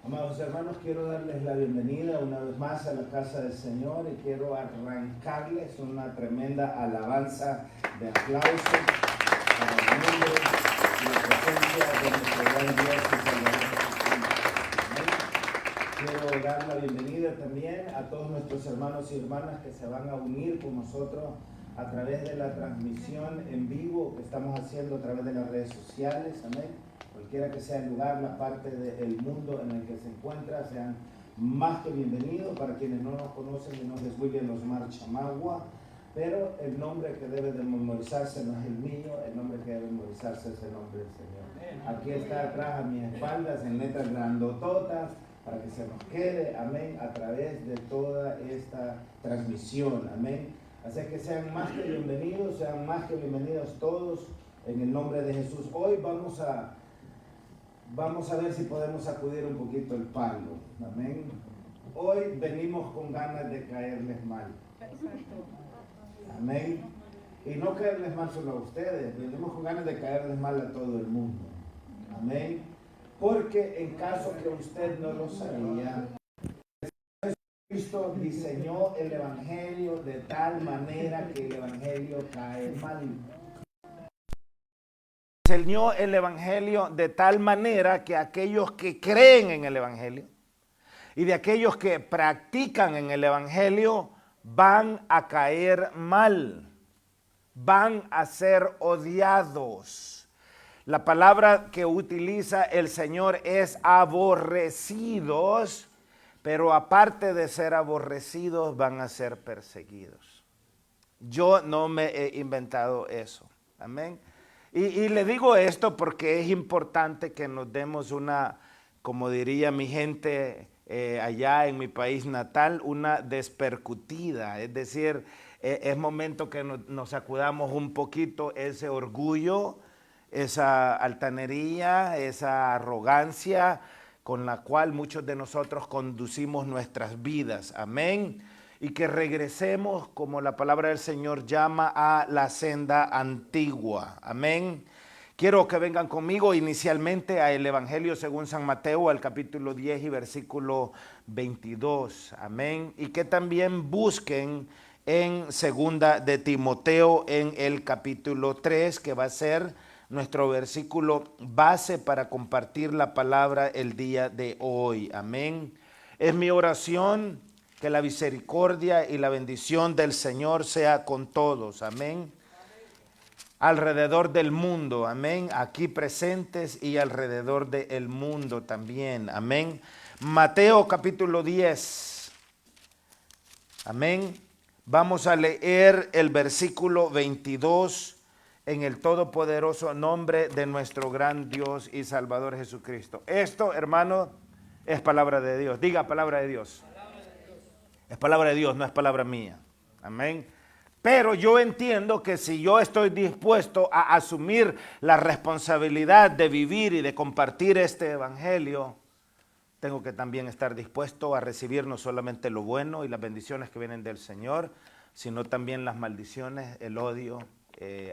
Amados hermanos, quiero darles la bienvenida una vez más a la casa del Señor y quiero arrancarles una tremenda alabanza de aplausos para el nombre y la presencia de nuestro gran Dios y Salvador. Quiero dar la bienvenida también a todos nuestros hermanos y hermanas que se van a unir con nosotros a través de la transmisión en vivo que estamos haciendo a través de las redes sociales. Amén. Cualquiera que sea el lugar, la parte del mundo en el que se encuentra, sean más que bienvenidos. Para quienes no nos conocen, mi nombre es William Osmar Chamagua, pero el nombre que debe de memorizarse no es el mío, el nombre que debe memorizarse es el nombre del Señor. Aquí está atrás a mis espaldas en letras grandototas para que se nos quede, amén, a través de toda esta transmisión, amén. Así que sean más que bienvenidos todos en el nombre de Jesús. Hoy vamos a ver si podemos sacudir un poquito el palo, amén. Hoy venimos con ganas de caerles mal, amén. Y no caerles mal solo a ustedes, venimos con ganas de caerles mal a todo el mundo, amén. Porque en caso que usted no lo sabía, Cristo diseñó el Evangelio de tal manera que el Evangelio cae mal. Diseñó el Evangelio de tal manera que aquellos que creen en el Evangelio y de aquellos que practican en el Evangelio van a caer mal, van a ser odiados. La palabra que utiliza el Señor es aborrecidos, pero aparte de ser aborrecidos van a ser perseguidos. Yo no me he inventado eso, amén. Y le digo esto porque es importante que nos demos una, como diría mi gente allá en mi país natal, una despercutida. Es decir, es momento que nos sacudamos un poquito ese orgullo, esa altanería, esa arrogancia con la cual muchos de nosotros conducimos nuestras vidas. Amén. Y que regresemos, como la palabra del Señor llama, a la senda antigua. Amén. Quiero que vengan conmigo inicialmente al Evangelio según San Mateo, al capítulo 10 y versículo 22. Amén. Y que también busquen en segunda de Timoteo en el capítulo 3, que va a ser nuestro versículo base para compartir la palabra el día de hoy. Amén. Es mi oración que la misericordia y la bendición del Señor sea con todos, amén. Alrededor del mundo, amén, aquí presentes y alrededor del mundo también, amén. Mateo capítulo 10, amén. Vamos a leer el versículo 22 en el todopoderoso nombre de nuestro gran Dios y Salvador Jesucristo. Esto, hermano, es palabra de Dios. Diga palabra de Dios. Es palabra de Dios, no es palabra mía. Amén. Pero yo entiendo que si yo estoy dispuesto a asumir la responsabilidad de vivir y de compartir este evangelio, tengo que también estar dispuesto a recibir no solamente lo bueno y las bendiciones que vienen del Señor, sino también las maldiciones, el odio,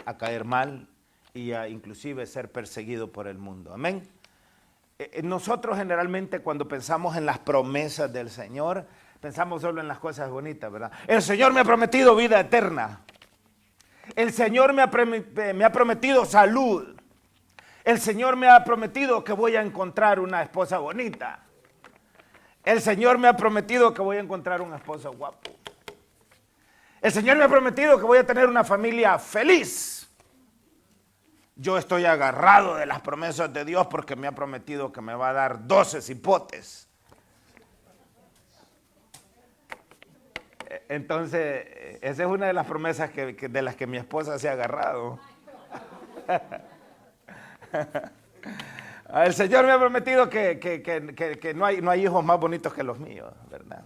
a caer mal y a inclusive ser perseguido por el mundo. Amén. Nosotros generalmente cuando pensamos en las promesas del Señor, pensamos solo en las cosas bonitas, ¿verdad? El Señor me ha prometido vida eterna. El Señor me ha prometido salud. El Señor me ha prometido que voy a encontrar una esposa bonita. El Señor me ha prometido que voy a encontrar un esposo guapo. El Señor me ha prometido que voy a tener una familia feliz. Yo estoy agarrado de las promesas de Dios porque me ha prometido que me va a dar 12 cipotes. Entonces, esa es una de las promesas de las que mi esposa se ha agarrado. El Señor me ha prometido que no hay hijos más bonitos que los míos, ¿verdad?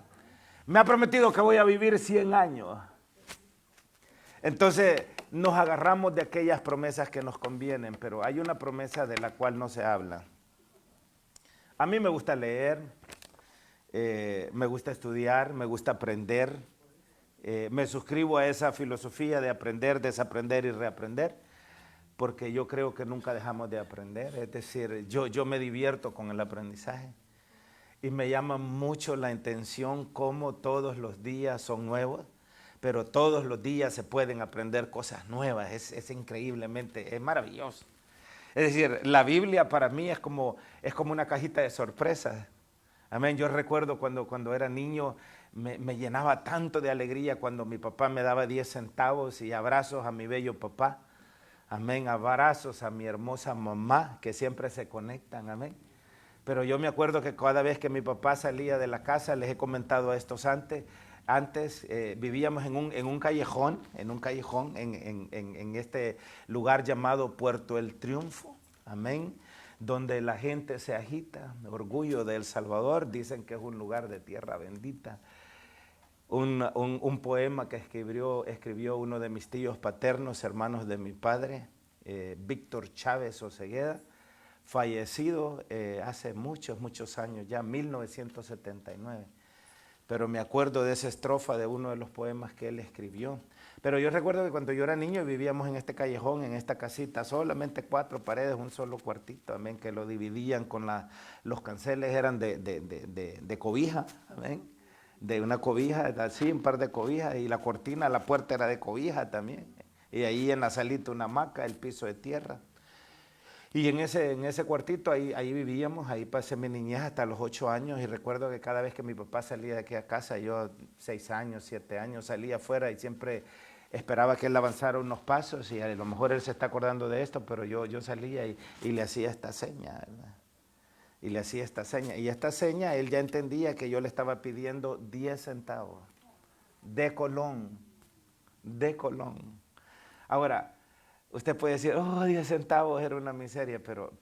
Me ha prometido que voy a vivir 100 años. Entonces, nos agarramos de aquellas promesas que nos convienen, pero hay una promesa de la cual no se habla. A mí me gusta leer, me gusta estudiar, me gusta aprender. Me suscribo a esa filosofía de aprender, desaprender y reaprender, porque yo creo que nunca dejamos de aprender. Es decir, yo me divierto con el aprendizaje. Y me llama mucho la atención cómo todos los días son nuevos, pero todos los días se pueden aprender cosas nuevas. Es increíblemente, es maravilloso. Es decir, la Biblia para mí es como una cajita de sorpresas. Amén. Yo recuerdo cuando era niño, me llenaba tanto de alegría cuando mi papá me daba 10 centavos y abrazos a mi bello papá. Amén. Abrazos a mi hermosa mamá, que siempre se conectan. Amén. Pero yo me acuerdo que cada vez que mi papá salía de la casa, les he comentado a estos antes vivíamos en un callejón, en este lugar llamado Puerto El Triunfo, amén, donde la gente se agita, orgullo de El Salvador, dicen que es un lugar de tierra bendita. Un poema que escribió uno de mis tíos paternos, hermanos de mi padre, Víctor Chávez Osegueda, fallecido hace muchos años, ya 1979. Pero me acuerdo de esa estrofa de uno de los poemas que él escribió. Pero yo recuerdo que cuando yo era niño vivíamos en este callejón, en esta casita, solamente 4 paredes, un solo cuartito, amén, que lo dividían con los canceles eran de cobija, amén, de una cobija, así, un par de cobijas, y la cortina, la puerta era de cobija también. Y ahí en la salita una hamaca, el piso de tierra. Y en ese cuartito ahí vivíamos, ahí pasé mi niñez hasta los 8 años y recuerdo que cada vez que mi papá salía de aquí a casa, yo 6 años, 7 años, salía afuera y siempre esperaba que él avanzara unos pasos y a lo mejor él se está acordando de esto, pero yo salía y le hacía esta seña, ¿verdad? Y le hacía esta seña. Y esta seña él ya entendía que yo le estaba pidiendo 10 centavos de Colón, de Colón. Ahora, usted puede decir, 10 centavos era una miseria, pero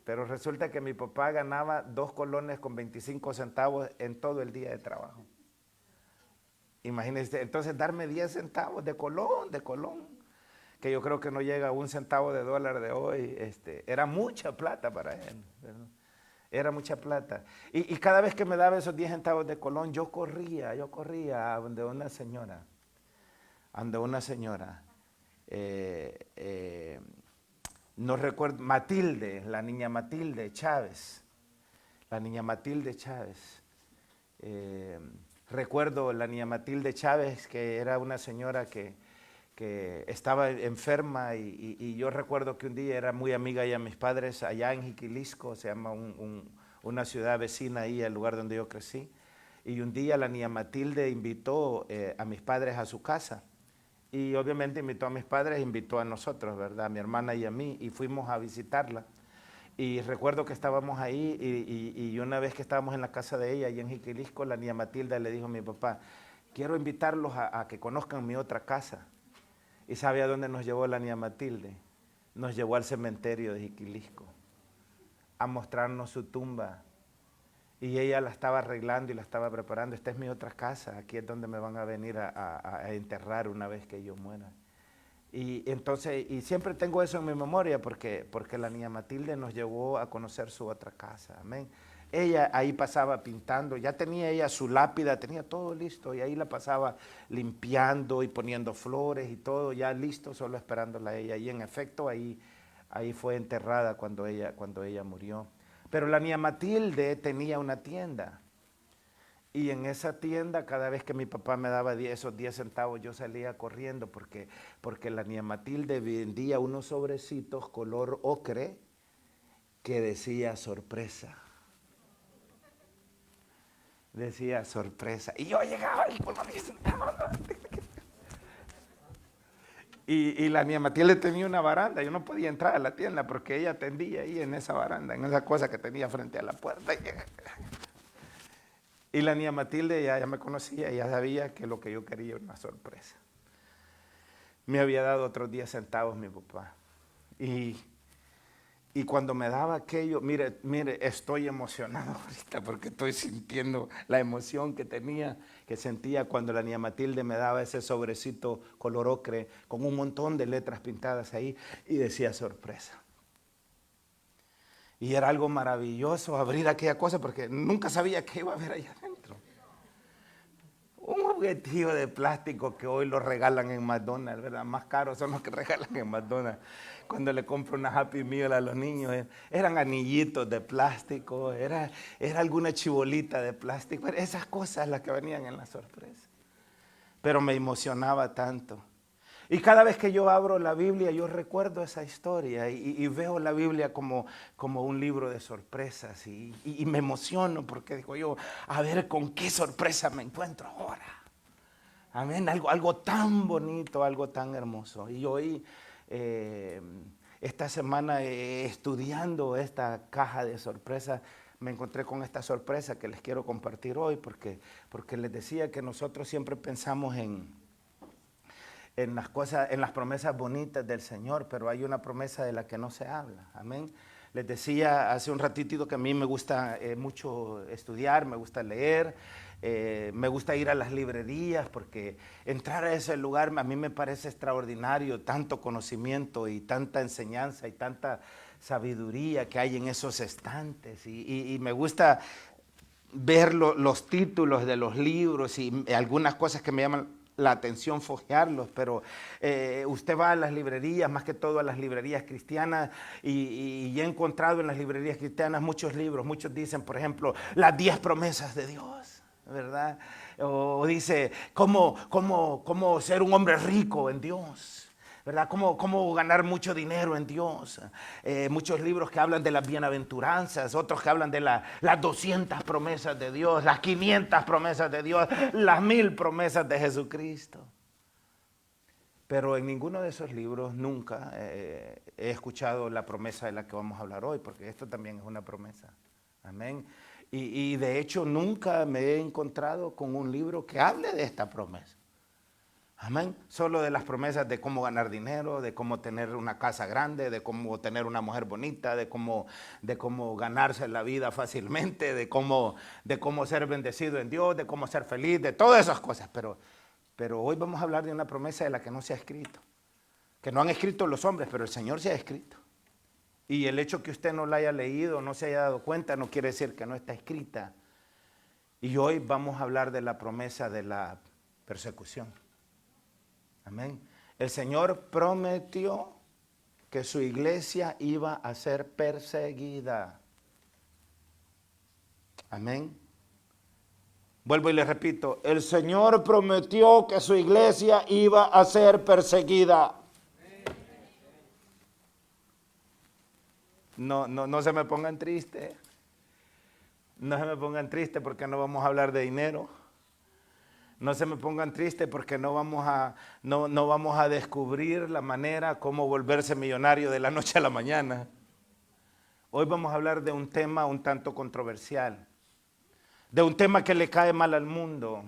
resulta que mi papá ganaba 2 colones con 25 centavos en todo el día de trabajo. Imagínese, entonces darme 10 centavos de Colón, que yo creo que no llega a un centavo de dólar de hoy, era mucha plata para él, ¿verdad? Era mucha plata. Y cada vez que me daba esos 10 centavos de Colón, yo corría a donde una señora, no recuerdo, Matilde, la niña Matilde Chávez. Recuerdo la niña Matilde Chávez, que era una señora que estaba enferma y yo recuerdo que un día era muy amiga de mis padres allá en Jiquilisco, se llama una ciudad vecina ahí, el lugar donde yo crecí. Y un día la niña Matilde invitó a mis padres a su casa. Y obviamente invitó a mis padres, invitó a nosotros, ¿verdad? A mi hermana y a mí, y fuimos a visitarla. Y recuerdo que estábamos ahí y una vez que estábamos en la casa de ella, ahí en Jiquilisco, la niña Matilda le dijo a mi papá, quiero invitarlos a que conozcan mi otra casa. ¿Y sabe a dónde nos llevó la niña Matilde? Nos llevó al cementerio de Jiquilisco a mostrarnos su tumba. Y ella la estaba arreglando y la estaba preparando. Esta es mi otra casa, aquí es donde me van a venir a enterrar una vez que yo muera. Y entonces, y siempre tengo eso en mi memoria porque la niña Matilde nos llevó a conocer su otra casa, amén. Ella ahí pasaba pintando, ya tenía ella su lápida, tenía todo listo y ahí la pasaba limpiando y poniendo flores y todo ya listo, solo esperándola a ella. Y en efecto ahí fue enterrada cuando ella murió. Pero la niña Matilde tenía una tienda. Y en esa tienda, cada vez que mi papá me daba esos 10 centavos, yo salía corriendo porque la niña Matilde vendía unos sobrecitos color ocre que decía sorpresa. Decía sorpresa. Y yo llegaba y por los 10 centavos. Y la niña Matilde tenía una baranda. Yo no podía entrar a la tienda porque ella atendía ahí en esa baranda, en esa cosa que tenía frente a la puerta. Y la niña Matilde ya me conocía, ya sabía que lo que yo quería era una sorpresa. Me había dado otros 10 centavos mi papá. Y cuando me daba aquello, mire, estoy emocionado ahorita porque estoy sintiendo la emoción que sentía cuando la niña Matilde me daba ese sobrecito color ocre con un montón de letras pintadas ahí y decía sorpresa. Y era algo maravilloso abrir aquella cosa porque nunca sabía qué iba a haber allá adentro. Un juguetillo de plástico que hoy lo regalan en McDonald's, ¿verdad? Más caros son los que regalan en McDonald's. Cuando le compro una Happy Meal a los niños, eran anillitos de plástico, era alguna chibolita de plástico, esas cosas las que venían en la sorpresa. Pero me emocionaba tanto. Y cada vez que yo abro la Biblia, yo recuerdo esa historia y veo la Biblia como un libro de sorpresas y me emociono porque digo yo, a ver con qué sorpresa me encuentro ahora. Amén, algo tan bonito, algo tan hermoso. Y hoy, esta semana estudiando esta caja de sorpresas, me encontré con esta sorpresa que les quiero compartir hoy porque les decía que nosotros siempre pensamos en las cosas, en las promesas bonitas del Señor, pero hay una promesa de la que no se habla. Amén. Les decía hace un ratito que a mí me gusta mucho estudiar, me gusta leer, me gusta ir a las librerías porque entrar a ese lugar a mí me parece extraordinario, tanto conocimiento y tanta enseñanza y tanta sabiduría que hay en esos estantes y me gusta ver los títulos de los libros y algunas cosas que me llaman la atención, fojearlos, pero usted va a las librerías, más que todo a las librerías cristianas, y he encontrado en las librerías cristianas muchos libros. Muchos dicen, por ejemplo, las 10 promesas de Dios, ¿verdad? O dice, cómo ser un hombre rico en Dios, ¿verdad? Cómo ganar mucho dinero en Dios. Muchos libros que hablan de las bienaventuranzas, otros que hablan de las 200 promesas de Dios, las 500 promesas de Dios, las 1000 promesas de Jesucristo. Pero en ninguno de esos libros nunca he escuchado la promesa de la que vamos a hablar hoy, porque esto también es una promesa. Amén. Y de hecho nunca me he encontrado con un libro que hable de esta promesa. Amén. Solo de las promesas de cómo ganar dinero, de cómo tener una casa grande, de cómo tener una mujer bonita, de cómo ganarse la vida fácilmente, de cómo ser bendecido en Dios, de cómo ser feliz, de todas esas cosas. Pero hoy vamos a hablar de una promesa de la que no se ha escrito. Que no han escrito los hombres, pero el Señor se ha escrito. Y el hecho que usted no la haya leído, no se haya dado cuenta, no quiere decir que no está escrita. Y hoy vamos a hablar de la promesa de la persecución. Amén. El Señor prometió que su iglesia iba a ser perseguida. Amén. Vuelvo y le repito, el Señor prometió que su iglesia iba a ser perseguida. No se me pongan tristes. No se me pongan tristes porque no vamos a hablar de dinero. No se me pongan tristes porque no vamos a descubrir la manera cómo volverse millonario de la noche a la mañana. Hoy vamos a hablar de un tema un tanto controversial, de un tema que le cae mal al mundo,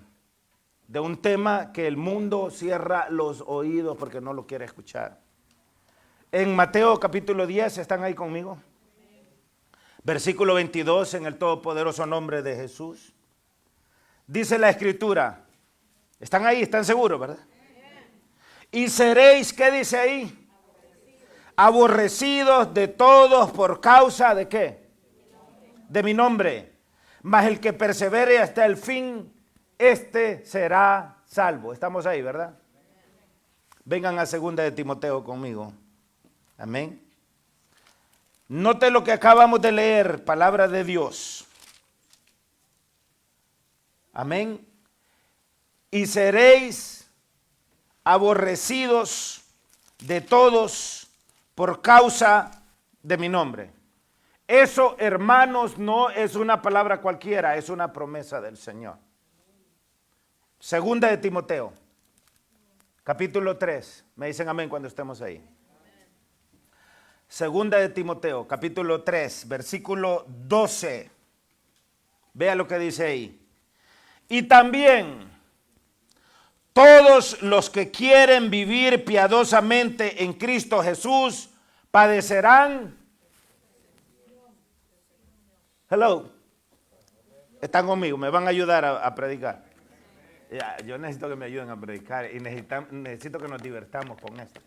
de un tema que el mundo cierra los oídos porque no lo quiere escuchar. En Mateo capítulo 10, ¿están ahí conmigo? Versículo 22, en el todopoderoso nombre de Jesús. Dice la Escritura. ¿Están ahí? ¿Están seguros, verdad? Y seréis, ¿qué dice ahí? Aborrecidos de todos por causa de ¿qué? De mi nombre. Mas el que persevere hasta el fin, este será salvo. Estamos ahí, ¿verdad? Vengan a 2 de Timoteo conmigo. Amén. Note lo que acabamos de leer, palabra de Dios. Amén. Y seréis aborrecidos de todos por causa de mi nombre. Eso, hermanos, no es una palabra cualquiera, es una promesa del Señor. 2 de Timoteo, capítulo 3. Me dicen amén cuando estemos ahí. 2 de Timoteo, capítulo 3, versículo 12. Vea lo que dice ahí. Y también todos los que quieren vivir piadosamente en Cristo Jesús padecerán. Hello. Están conmigo, me van a ayudar a predicar. Ya, yo necesito que me ayuden a predicar y necesito que nos divertamos con esto.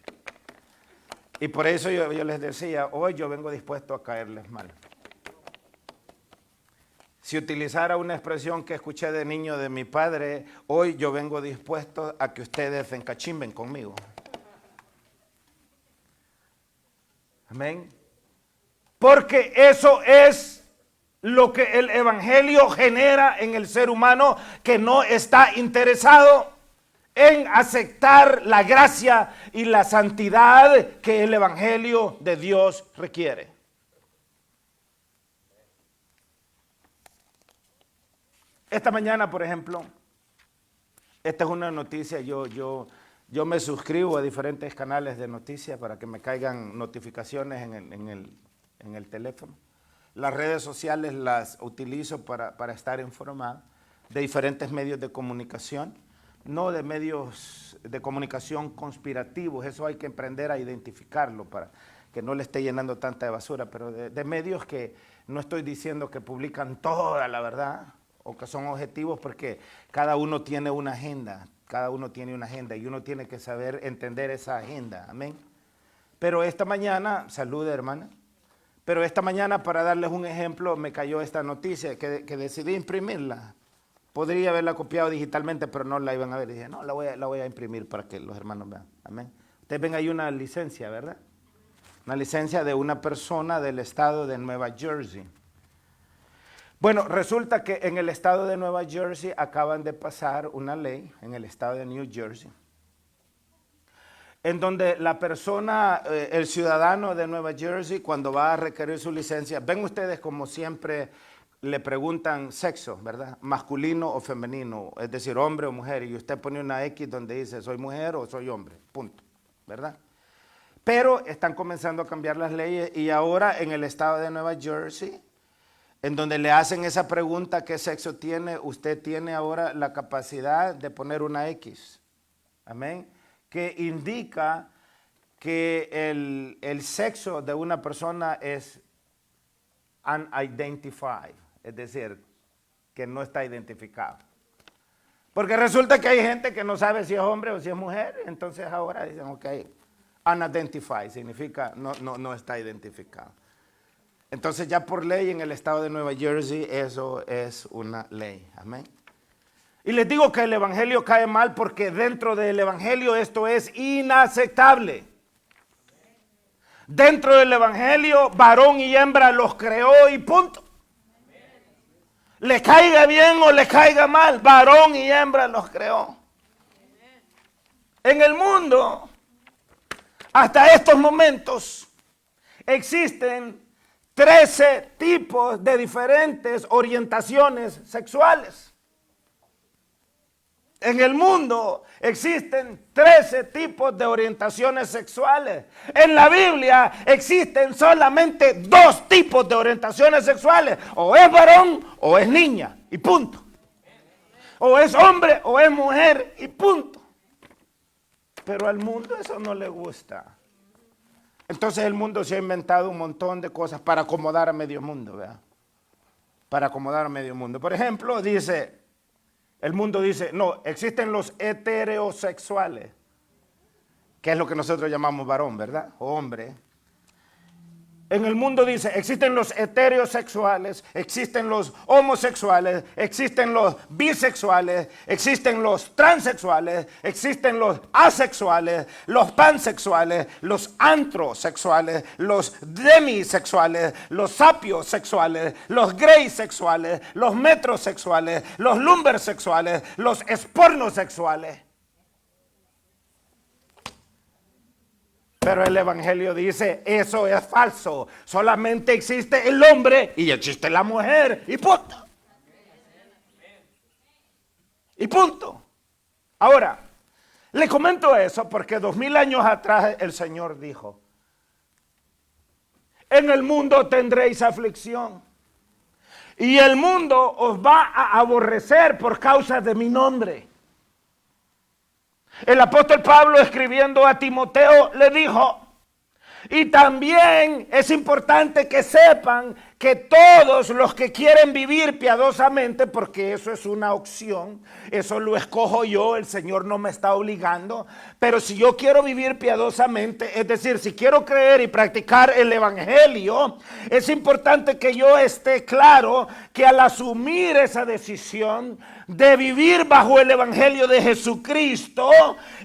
Y por eso yo les decía, hoy yo vengo dispuesto a caerles mal. Si utilizara una expresión que escuché de niño de mi padre, hoy yo vengo dispuesto a que ustedes encachimben conmigo. Amén. Porque eso es lo que el evangelio genera en el ser humano, que no está interesado en aceptar la gracia y la santidad que el evangelio de Dios requiere. Esta mañana, por ejemplo, esta es una noticia, yo me suscribo a diferentes canales de noticias para que me caigan notificaciones en el teléfono. Las redes sociales las utilizo para estar informado de diferentes medios de comunicación, no de medios de comunicación conspirativos, eso hay que aprender a identificarlo para que no le esté llenando tanta de basura, pero de medios que no estoy diciendo que publican toda la verdad o que son objetivos, porque cada uno tiene una agenda, y uno tiene que saber entender esa agenda, amén. Pero esta mañana, salude hermana, pero esta mañana, para darles un ejemplo, me cayó esta noticia que decidí imprimirla. Podría haberla copiado digitalmente, pero no la iban a ver. Dije, no, la voy a imprimir para que los hermanos vean. Amén. Ustedes ven ahí una licencia, ¿verdad? Una licencia de una persona del estado de Nueva Jersey. Bueno, resulta que en el estado de Nueva Jersey acaban de pasar una ley, en el estado de New Jersey, en donde la persona, el ciudadano de Nueva Jersey, cuando va a requerir su licencia, ven ustedes como siempre le preguntan sexo, ¿verdad? Masculino o femenino, es decir, hombre o mujer, y usted pone una X donde dice soy mujer o soy hombre, punto, ¿verdad? Pero están comenzando a cambiar las leyes y ahora en el estado de Nueva Jersey, en donde le hacen esa pregunta, ¿qué sexo tiene? Usted tiene ahora la capacidad de poner una X, amén, que indica que el sexo de una persona es unidentified, es decir, que no está identificado. Porque resulta que hay gente que no sabe si es hombre o si es mujer, entonces ahora dicen, ok, unidentified significa no está identificado. Entonces ya por ley en el estado de Nueva Jersey eso es una ley, amén. Y les digo que el evangelio cae mal porque dentro del evangelio esto es inaceptable. Dentro del evangelio varón y hembra los creó y punto. Le caiga bien o le caiga mal, varón y hembra los creó. En el mundo, hasta estos momentos, existen 13 tipos de diferentes orientaciones sexuales. En el mundo existen 13 tipos de orientaciones sexuales. En la Biblia existen solamente 2 tipos de orientaciones sexuales. O es varón o es niña y punto. O es hombre o es mujer y punto. Pero al mundo eso no le gusta. Entonces el mundo se ha inventado un montón de cosas para acomodar a medio mundo, ¿verdad? Para acomodar a medio mundo. Por ejemplo, el mundo dice, no, existen los heterosexuales, que es lo que nosotros llamamos varón, ¿verdad? O hombre. En el mundo dice, existen los heterosexuales, existen los homosexuales, existen los bisexuales, existen los transexuales, existen los asexuales, los pansexuales, los antrosexuales, los demisexuales, los sapiosexuales, los greysexuales, los metrosexuales, los lumbersexuales, los espornosexuales. Pero el evangelio dice, eso es falso. Solamente existe el hombre y existe la mujer. Y punto. Y punto. Ahora, le comento eso porque 2000 años atrás el Señor dijo, en el mundo tendréis aflicción. Y el mundo os va a aborrecer por causa de mi nombre. El apóstol Pablo, escribiendo a Timoteo, le dijo, y también es importante que sepan que todos los que quieren vivir piadosamente, porque eso es una opción, eso lo escojo yo, el Señor no me está obligando, pero si yo quiero vivir piadosamente, es decir, si quiero creer y practicar el evangelio, es importante que yo esté claro que al asumir esa decisión de vivir bajo el evangelio de Jesucristo,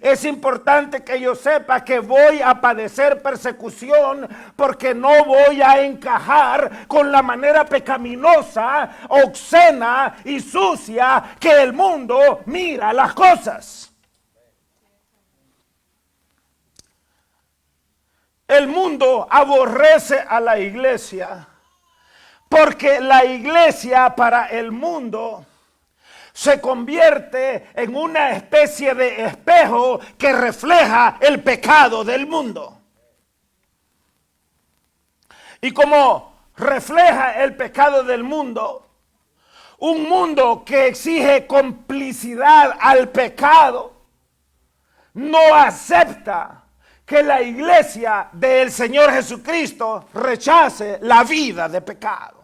es importante que yo sepa que voy a padecer persecución porque no voy a encajar con la manera pecaminosa, obscena y sucia que el mundo mira las cosas. El mundo aborrece a la iglesia porque la iglesia para el mundo se convierte en una especie de espejo que refleja el pecado del mundo. Y como refleja el pecado del mundo, un mundo que exige complicidad al pecado, no acepta que la iglesia del Señor Jesucristo rechace la vida de pecado.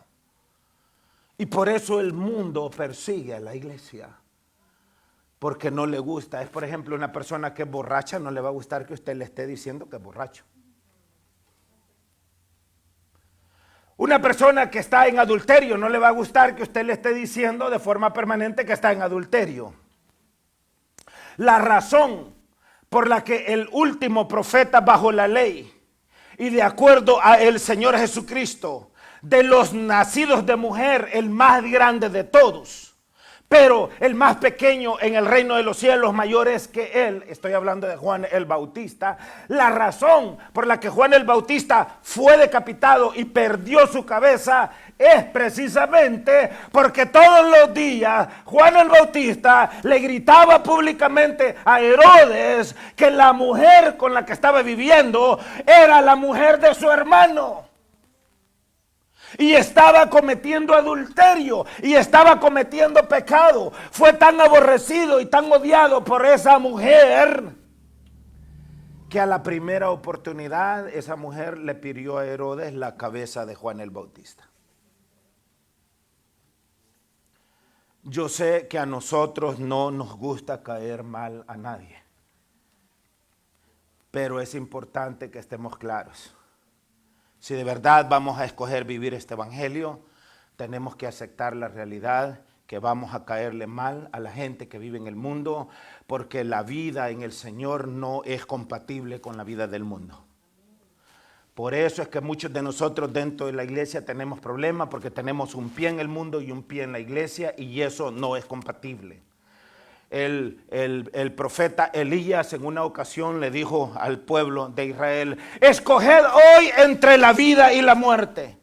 Y por eso el mundo persigue a la iglesia, porque no le gusta. Es, por ejemplo, una persona que es borracha, no le va a gustar que usted le esté diciendo que es borracho. Una persona que está en adulterio, no le va a gustar que usted le esté diciendo de forma permanente que está en adulterio. La razón por la que el último profeta bajo la ley y de acuerdo a el Señor Jesucristo, de los nacidos de mujer, el más grande de todos, pero el más pequeño en el reino de los cielos, mayor es que él. Estoy hablando de Juan el Bautista. La razón por la que Juan el Bautista fue decapitado y perdió su cabeza es precisamente porque todos los días Juan el Bautista le gritaba públicamente a Herodes que la mujer con la que estaba viviendo era la mujer de su hermano. Y estaba cometiendo adulterio y estaba cometiendo pecado. Fue tan aborrecido y tan odiado por esa mujer que a la primera oportunidad esa mujer le pidió a Herodes la cabeza de Juan el Bautista. Yo sé que a nosotros no nos gusta caer mal a nadie, pero es importante que estemos claros. Si de verdad vamos a escoger vivir este evangelio, tenemos que aceptar la realidad que vamos a caerle mal a la gente que vive en el mundo, porque la vida en el Señor no es compatible con la vida del mundo. Por eso es que muchos de nosotros dentro de la iglesia tenemos problemas, porque tenemos un pie en el mundo y un pie en la iglesia, y eso no es compatible. El profeta Elías en una ocasión le dijo al pueblo de Israel: escoged hoy entre la vida y la muerte.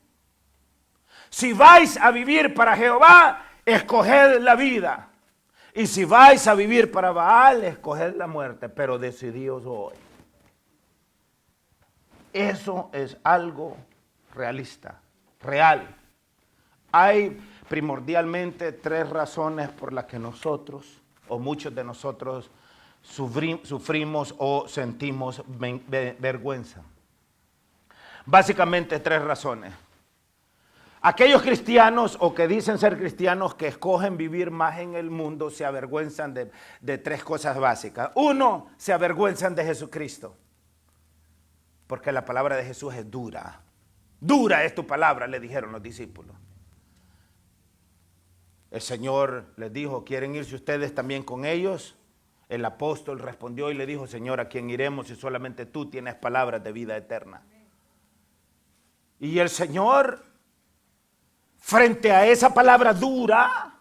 Si vais a vivir para Jehová, escoged la vida. Y si vais a vivir para Baal, escoged la muerte. Pero decidíos hoy. Eso es algo realista, real. Hay primordialmente tres razones por las que nosotros, o muchos de nosotros, sufrimos o sentimos vergüenza. Básicamente tres razones. Aquellos cristianos o que dicen ser cristianos que escogen vivir más en el mundo se avergüenzan de tres cosas básicas. Uno, se avergüenzan de Jesucristo, porque la palabra de Jesús es dura. Dura es tu palabra, le dijeron los discípulos. El Señor les dijo: ¿quieren irse ustedes también con ellos? El apóstol respondió y le dijo: Señor, ¿a quién iremos si solamente tú tienes palabras de vida eterna? Y el Señor, frente a esa palabra dura,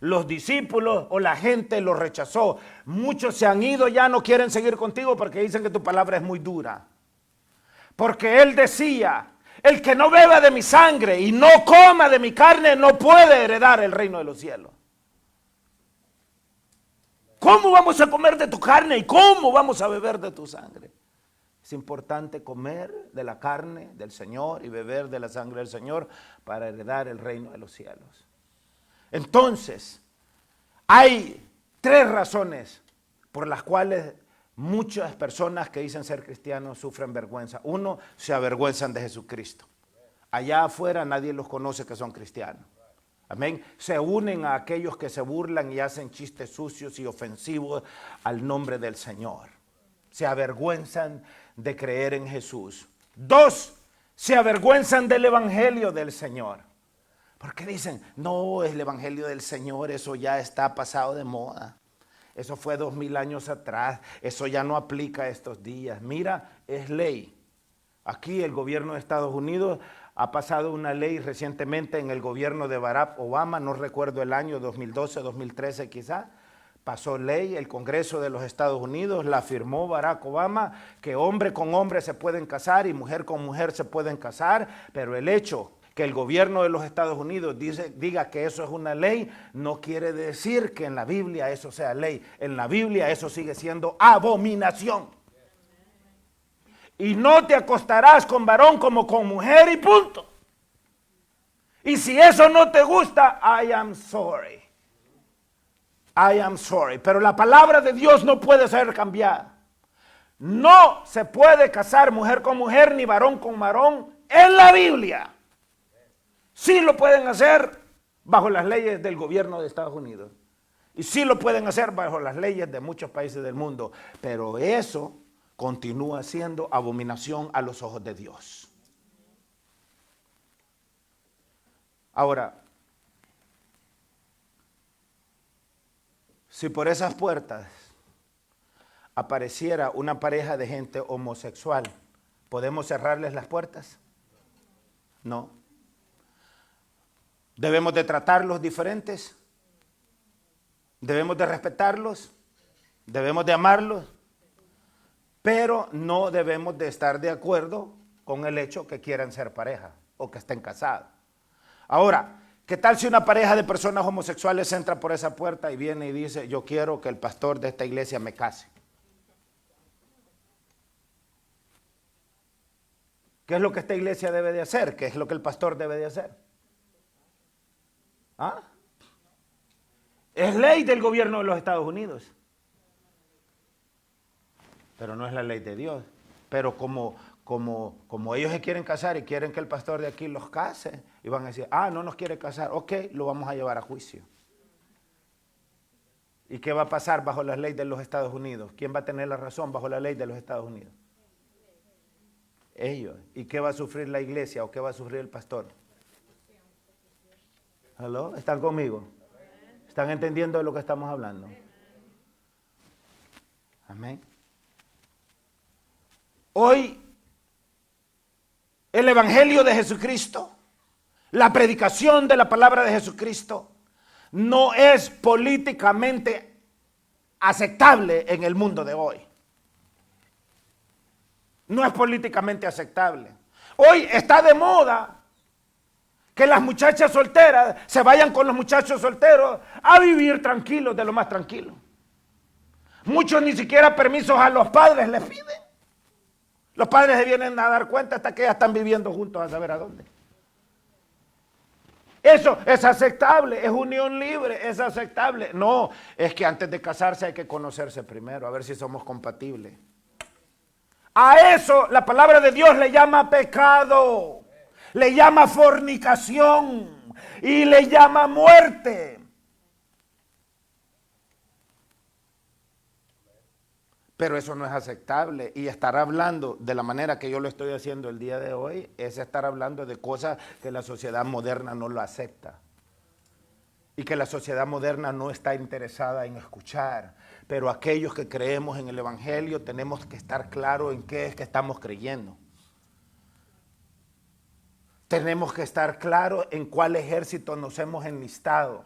los discípulos o la gente lo rechazó. Muchos se han ido, ya no quieren seguir contigo porque dicen que tu palabra es muy dura. Porque Él decía: el que no beba de mi sangre y no coma de mi carne no puede heredar el reino de los cielos. ¿Cómo vamos a comer de tu carne y cómo vamos a beber de tu sangre? Es importante comer de la carne del Señor y beber de la sangre del Señor para heredar el reino de los cielos. Entonces, hay tres razones por las cuales muchas personas que dicen ser cristianos sufren vergüenza. Uno, se avergüenzan de Jesucristo. allá afuera nadie los conoce que son cristianos. Amén. Se unen a aquellos que se burlan y hacen chistes sucios y ofensivos al nombre del Señor. Se avergüenzan de creer en Jesús. 2, se avergüenzan del evangelio del Señor. Porque dicen, no, el evangelio del Señor, eso ya está pasado de moda. Eso fue 2000 años atrás. Eso ya no aplica estos días. Mira, es ley. Aquí el gobierno de Estados Unidos ha pasado una ley recientemente en el gobierno de Barack Obama, no recuerdo el año, 2012, 2013 quizá. Pasó ley, el Congreso de los Estados Unidos la firmó Barack Obama, que hombre con hombre se pueden casar y mujer con mujer se pueden casar, pero el hecho que el gobierno de los Estados Unidos diga que eso es una ley, no quiere decir que en la Biblia eso sea ley. En la Biblia eso sigue siendo abominación. Y no te acostarás con varón como con mujer y punto. Y si eso no te gusta, I am sorry. I am sorry. Pero la palabra de Dios no puede ser cambiada. No se puede casar mujer con mujer ni varón con varón en la Biblia. Sí lo pueden hacer bajo las leyes del gobierno de Estados Unidos. Y sí lo pueden hacer bajo las leyes de muchos países del mundo. Pero eso continúa siendo abominación a los ojos de Dios. Ahora, si por esas puertas apareciera una pareja de gente homosexual, ¿podemos cerrarles las puertas? No. ¿Debemos de tratarlos diferentes? ¿Debemos de respetarlos? ¿Debemos de amarlos? Pero no debemos de estar de acuerdo con el hecho que quieran ser pareja o que estén casados. Ahora, ¿qué tal si una pareja de personas homosexuales entra por esa puerta y viene y dice, yo quiero que el pastor de esta iglesia me case? ¿Qué es lo que esta iglesia debe de hacer? ¿Qué es lo que el pastor debe de hacer? ¿Ah? Es ley del gobierno de los Estados Unidos. Pero no es la ley de Dios. Pero como ellos se quieren casar y quieren que el pastor de aquí los case, y van a decir, no nos quiere casar, ok, lo vamos a llevar a juicio. ¿Y qué va a pasar bajo la ley de los Estados Unidos? ¿Quién va a tener la razón bajo la ley de los Estados Unidos? Ellos. ¿Y qué va a sufrir la iglesia o qué va a sufrir el pastor? ¿Aló? ¿Están conmigo? ¿Están entendiendo de lo que estamos hablando? Amén. Hoy, el evangelio de Jesucristo, la predicación de la palabra de Jesucristo, no es políticamente aceptable en el mundo de hoy. No es políticamente aceptable. Hoy está de moda que las muchachas solteras se vayan con los muchachos solteros a vivir tranquilos, de lo más tranquilo. Muchos ni siquiera permisos a los padres les piden. Los padres se vienen a dar cuenta hasta que ya están viviendo juntos a saber a dónde. Eso es aceptable, es unión libre, es aceptable. No, es que antes de casarse hay que conocerse primero, a ver si somos compatibles. A eso la palabra de Dios le llama pecado, le llama fornicación y le llama muerte. Pero eso no es aceptable, y estar hablando de la manera que yo lo estoy haciendo el día de hoy es estar hablando de cosas que la sociedad moderna no lo acepta y que la sociedad moderna no está interesada en escuchar. Pero aquellos que creemos en el evangelio tenemos que estar claros en qué es que estamos creyendo. Tenemos que estar claros en cuál ejército nos hemos enlistado.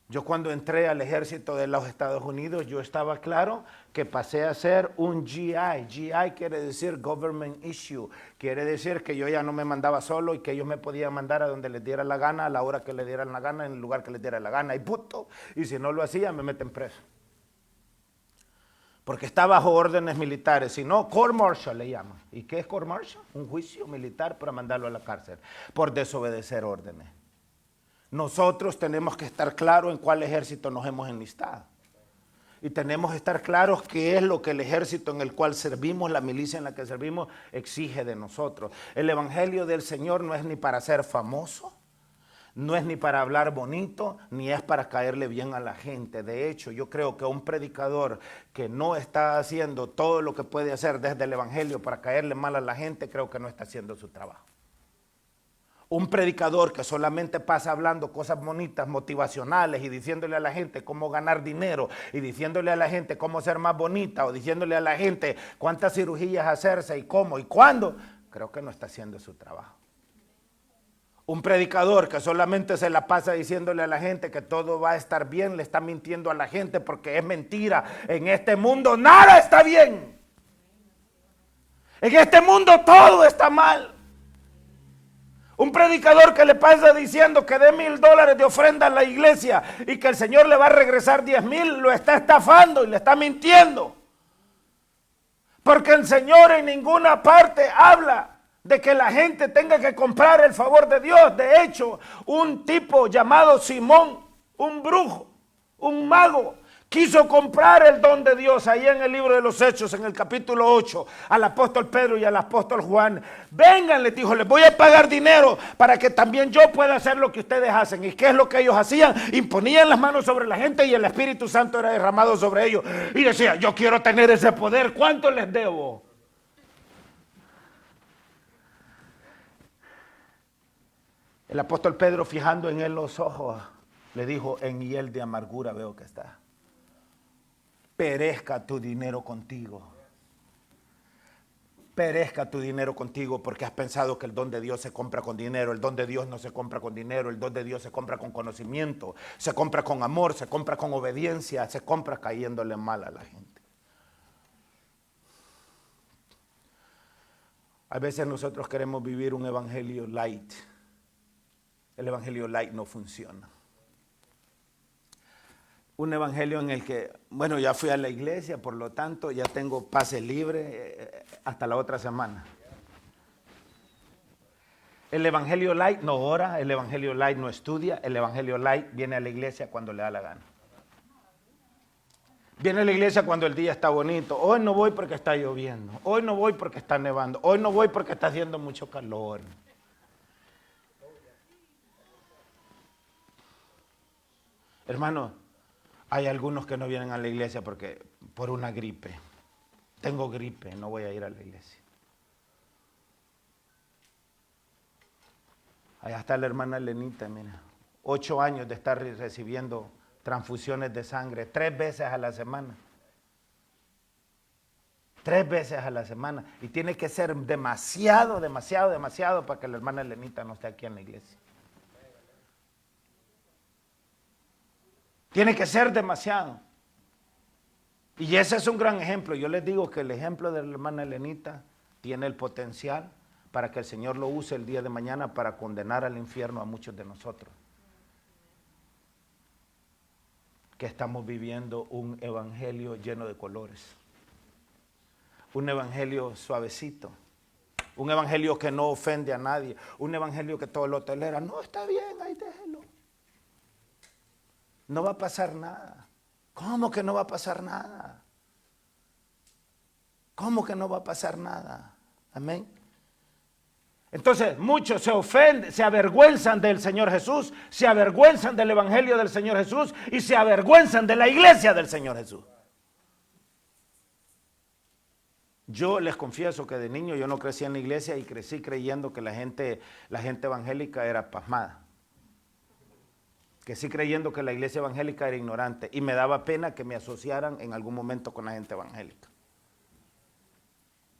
Yo cuando entré al ejército de los Estados Unidos, yo estaba claro que pasé a ser un GI. GI quiere decir Government Issue. Quiere decir que yo ya no me mandaba solo y que ellos me podían mandar a donde les diera la gana, a la hora que les diera la gana, en el lugar que les diera la gana. Y punto. Y si no lo hacía, me meten preso. Porque está bajo órdenes militares. Si no, court martial le llaman. ¿Y qué es court martial? Un juicio militar para mandarlo a la cárcel por desobedecer órdenes. Nosotros tenemos que estar claros en cuál ejército nos hemos enlistado. Y tenemos que estar claros qué es lo que el ejército en el cual servimos, la milicia en la que servimos, exige de nosotros. El evangelio del Señor no es ni para ser famoso, no es ni para hablar bonito, ni es para caerle bien a la gente. De hecho, yo creo que un predicador que no está haciendo todo lo que puede hacer desde el evangelio para caerle mal a la gente, creo que no está haciendo su trabajo. Un predicador que solamente pasa hablando cosas bonitas, motivacionales y diciéndole a la gente cómo ganar dinero y diciéndole a la gente cómo ser más bonita o diciéndole a la gente cuántas cirugías hacerse y cómo y cuándo, creo que no está haciendo su trabajo. Un predicador que solamente se la pasa diciéndole a la gente que todo va a estar bien, le está mintiendo a la gente porque es mentira. En este mundo nada está bien. En este mundo todo está mal. Un predicador que le pasa diciendo que dé $1,000 de ofrenda a la iglesia y que el Señor le va a regresar 10,000, lo está estafando y le está mintiendo. Porque el Señor en ninguna parte habla de que la gente tenga que comprar el favor de Dios. De hecho, un tipo llamado Simón, un brujo, un mago, quiso comprar el don de Dios ahí en el libro de los Hechos, en el capítulo 8, al apóstol Pedro y al apóstol Juan. Vengan, les dijo, les voy a pagar dinero para que también yo pueda hacer lo que ustedes hacen. ¿Y qué es lo que ellos hacían? Imponían las manos sobre la gente y el Espíritu Santo era derramado sobre ellos. Y decía, yo quiero tener ese poder, ¿cuánto les debo? El apóstol Pedro, fijando en él los ojos, le dijo, en hiel de amargura veo que está. Perezca tu dinero contigo. Perezca tu dinero contigo porque has pensado que el don de Dios se compra con dinero. El don de Dios no se compra con dinero. El don de Dios se compra con conocimiento, se compra con amor, se compra con obediencia, se compra cayéndole mal a la gente. A veces nosotros queremos vivir un evangelio light. El evangelio light no funciona. Un evangelio en el que, bueno, ya fui a la iglesia, por lo tanto ya tengo pase libre hasta la otra semana. El evangelio light no ora, el evangelio light no estudia, el evangelio light viene a la iglesia cuando le da la gana. Viene a la iglesia cuando el día está bonito. Hoy no voy porque está lloviendo, hoy no voy porque está nevando, hoy no voy porque está haciendo mucho calor. Hermano, hay algunos que no vienen a la iglesia porque por una gripe. Tengo gripe, no voy a ir a la iglesia. Allá está la hermana Lenita, mira. 8 años de estar recibiendo transfusiones de sangre 3 veces a la semana. 3 veces a la semana. Y tiene que ser demasiado para que la hermana Lenita no esté aquí en la iglesia. Tiene que ser demasiado. Y ese es un gran ejemplo. Yo les digo que el ejemplo de la hermana Elenita tiene el potencial para que el Señor lo use el día de mañana para condenar al infierno a muchos de nosotros. Que estamos viviendo un evangelio lleno de colores. Un evangelio suavecito. Un evangelio que no ofende a nadie. Un evangelio que todo lo tolera. No, está bien, ahí déjelo. No va a pasar nada. ¿Cómo que no va a pasar nada? ¿Cómo que no va a pasar nada? Amén. Entonces muchos se ofenden, se avergüenzan del Señor Jesús, se avergüenzan del evangelio del Señor Jesús y se avergüenzan de la iglesia del Señor Jesús. Yo les confieso que de niño yo no crecí en la iglesia y crecí creyendo que la gente evangélica era pasmada. Que sí creyendo que la iglesia evangélica era ignorante y me daba pena que me asociaran en algún momento con la gente evangélica.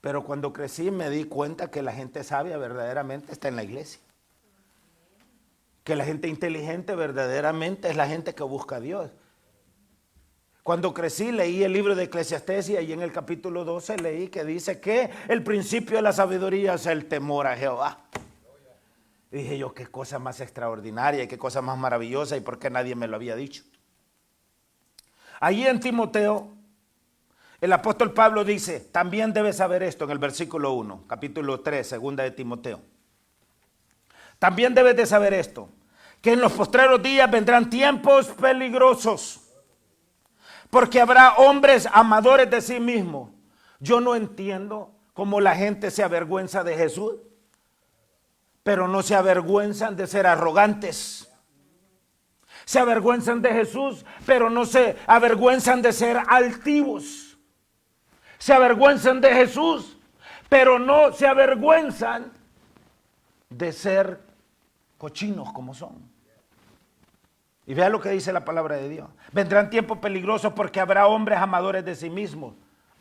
Pero cuando crecí me di cuenta que la gente sabia verdaderamente está en la iglesia. Que la gente inteligente verdaderamente es la gente que busca a Dios. Cuando crecí leí el libro de Eclesiastés y ahí en el capítulo 12 leí que dice que el principio de la sabiduría es el temor a Jehová. Y dije yo, qué cosa más extraordinaria, qué cosa más maravillosa y por qué nadie me lo había dicho. Allí en Timoteo, el apóstol Pablo dice, también debes saber esto en el versículo 1, capítulo 3, segunda de Timoteo. También debes de saber esto, que en los postreros días vendrán tiempos peligrosos, Porque habrá hombres amadores de sí mismos. Yo no entiendo cómo la gente se avergüenza de Jesús, pero no se avergüenzan de ser arrogantes. Se avergüenzan de Jesús, pero no se avergüenzan de ser altivos. Se avergüenzan de Jesús, pero no se avergüenzan de ser cochinos como son. Y vea lo que dice la palabra de Dios. Vendrán tiempos peligrosos porque habrá hombres amadores de sí mismos,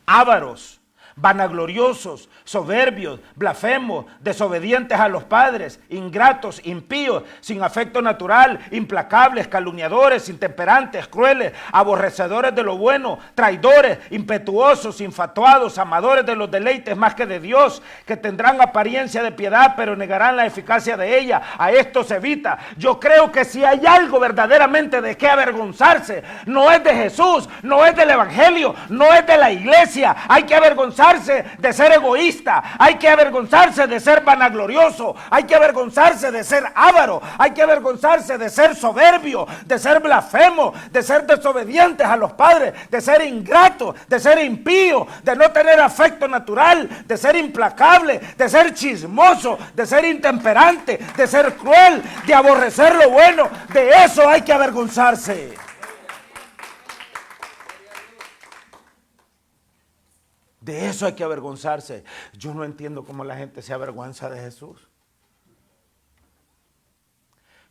ávaros, vanagloriosos, soberbios, blasfemos, desobedientes a los padres, ingratos, impíos, sin afecto natural, implacables, calumniadores, intemperantes, crueles, aborrecedores de lo bueno, traidores, impetuosos, infatuados, amadores de los deleites más que de Dios, que tendrán apariencia de piedad pero negarán la eficacia de ella. A esto se evita. Yo creo que si hay algo verdaderamente de qué avergonzarse, no es de Jesús, no es del evangelio, no es de la iglesia. Hay que avergonzarse de ser egoísta, hay que avergonzarse de ser vanaglorioso, hay que avergonzarse de ser avaro, hay que avergonzarse de ser soberbio, de ser blasfemo, de ser desobedientes a los padres, de ser ingrato, de ser impío, de no tener afecto natural, de ser implacable, de ser chismoso, de ser intemperante, de ser cruel, de aborrecer lo bueno. De eso hay que avergonzarse. De eso hay que avergonzarse. Yo no entiendo cómo la gente se avergüenza de Jesús.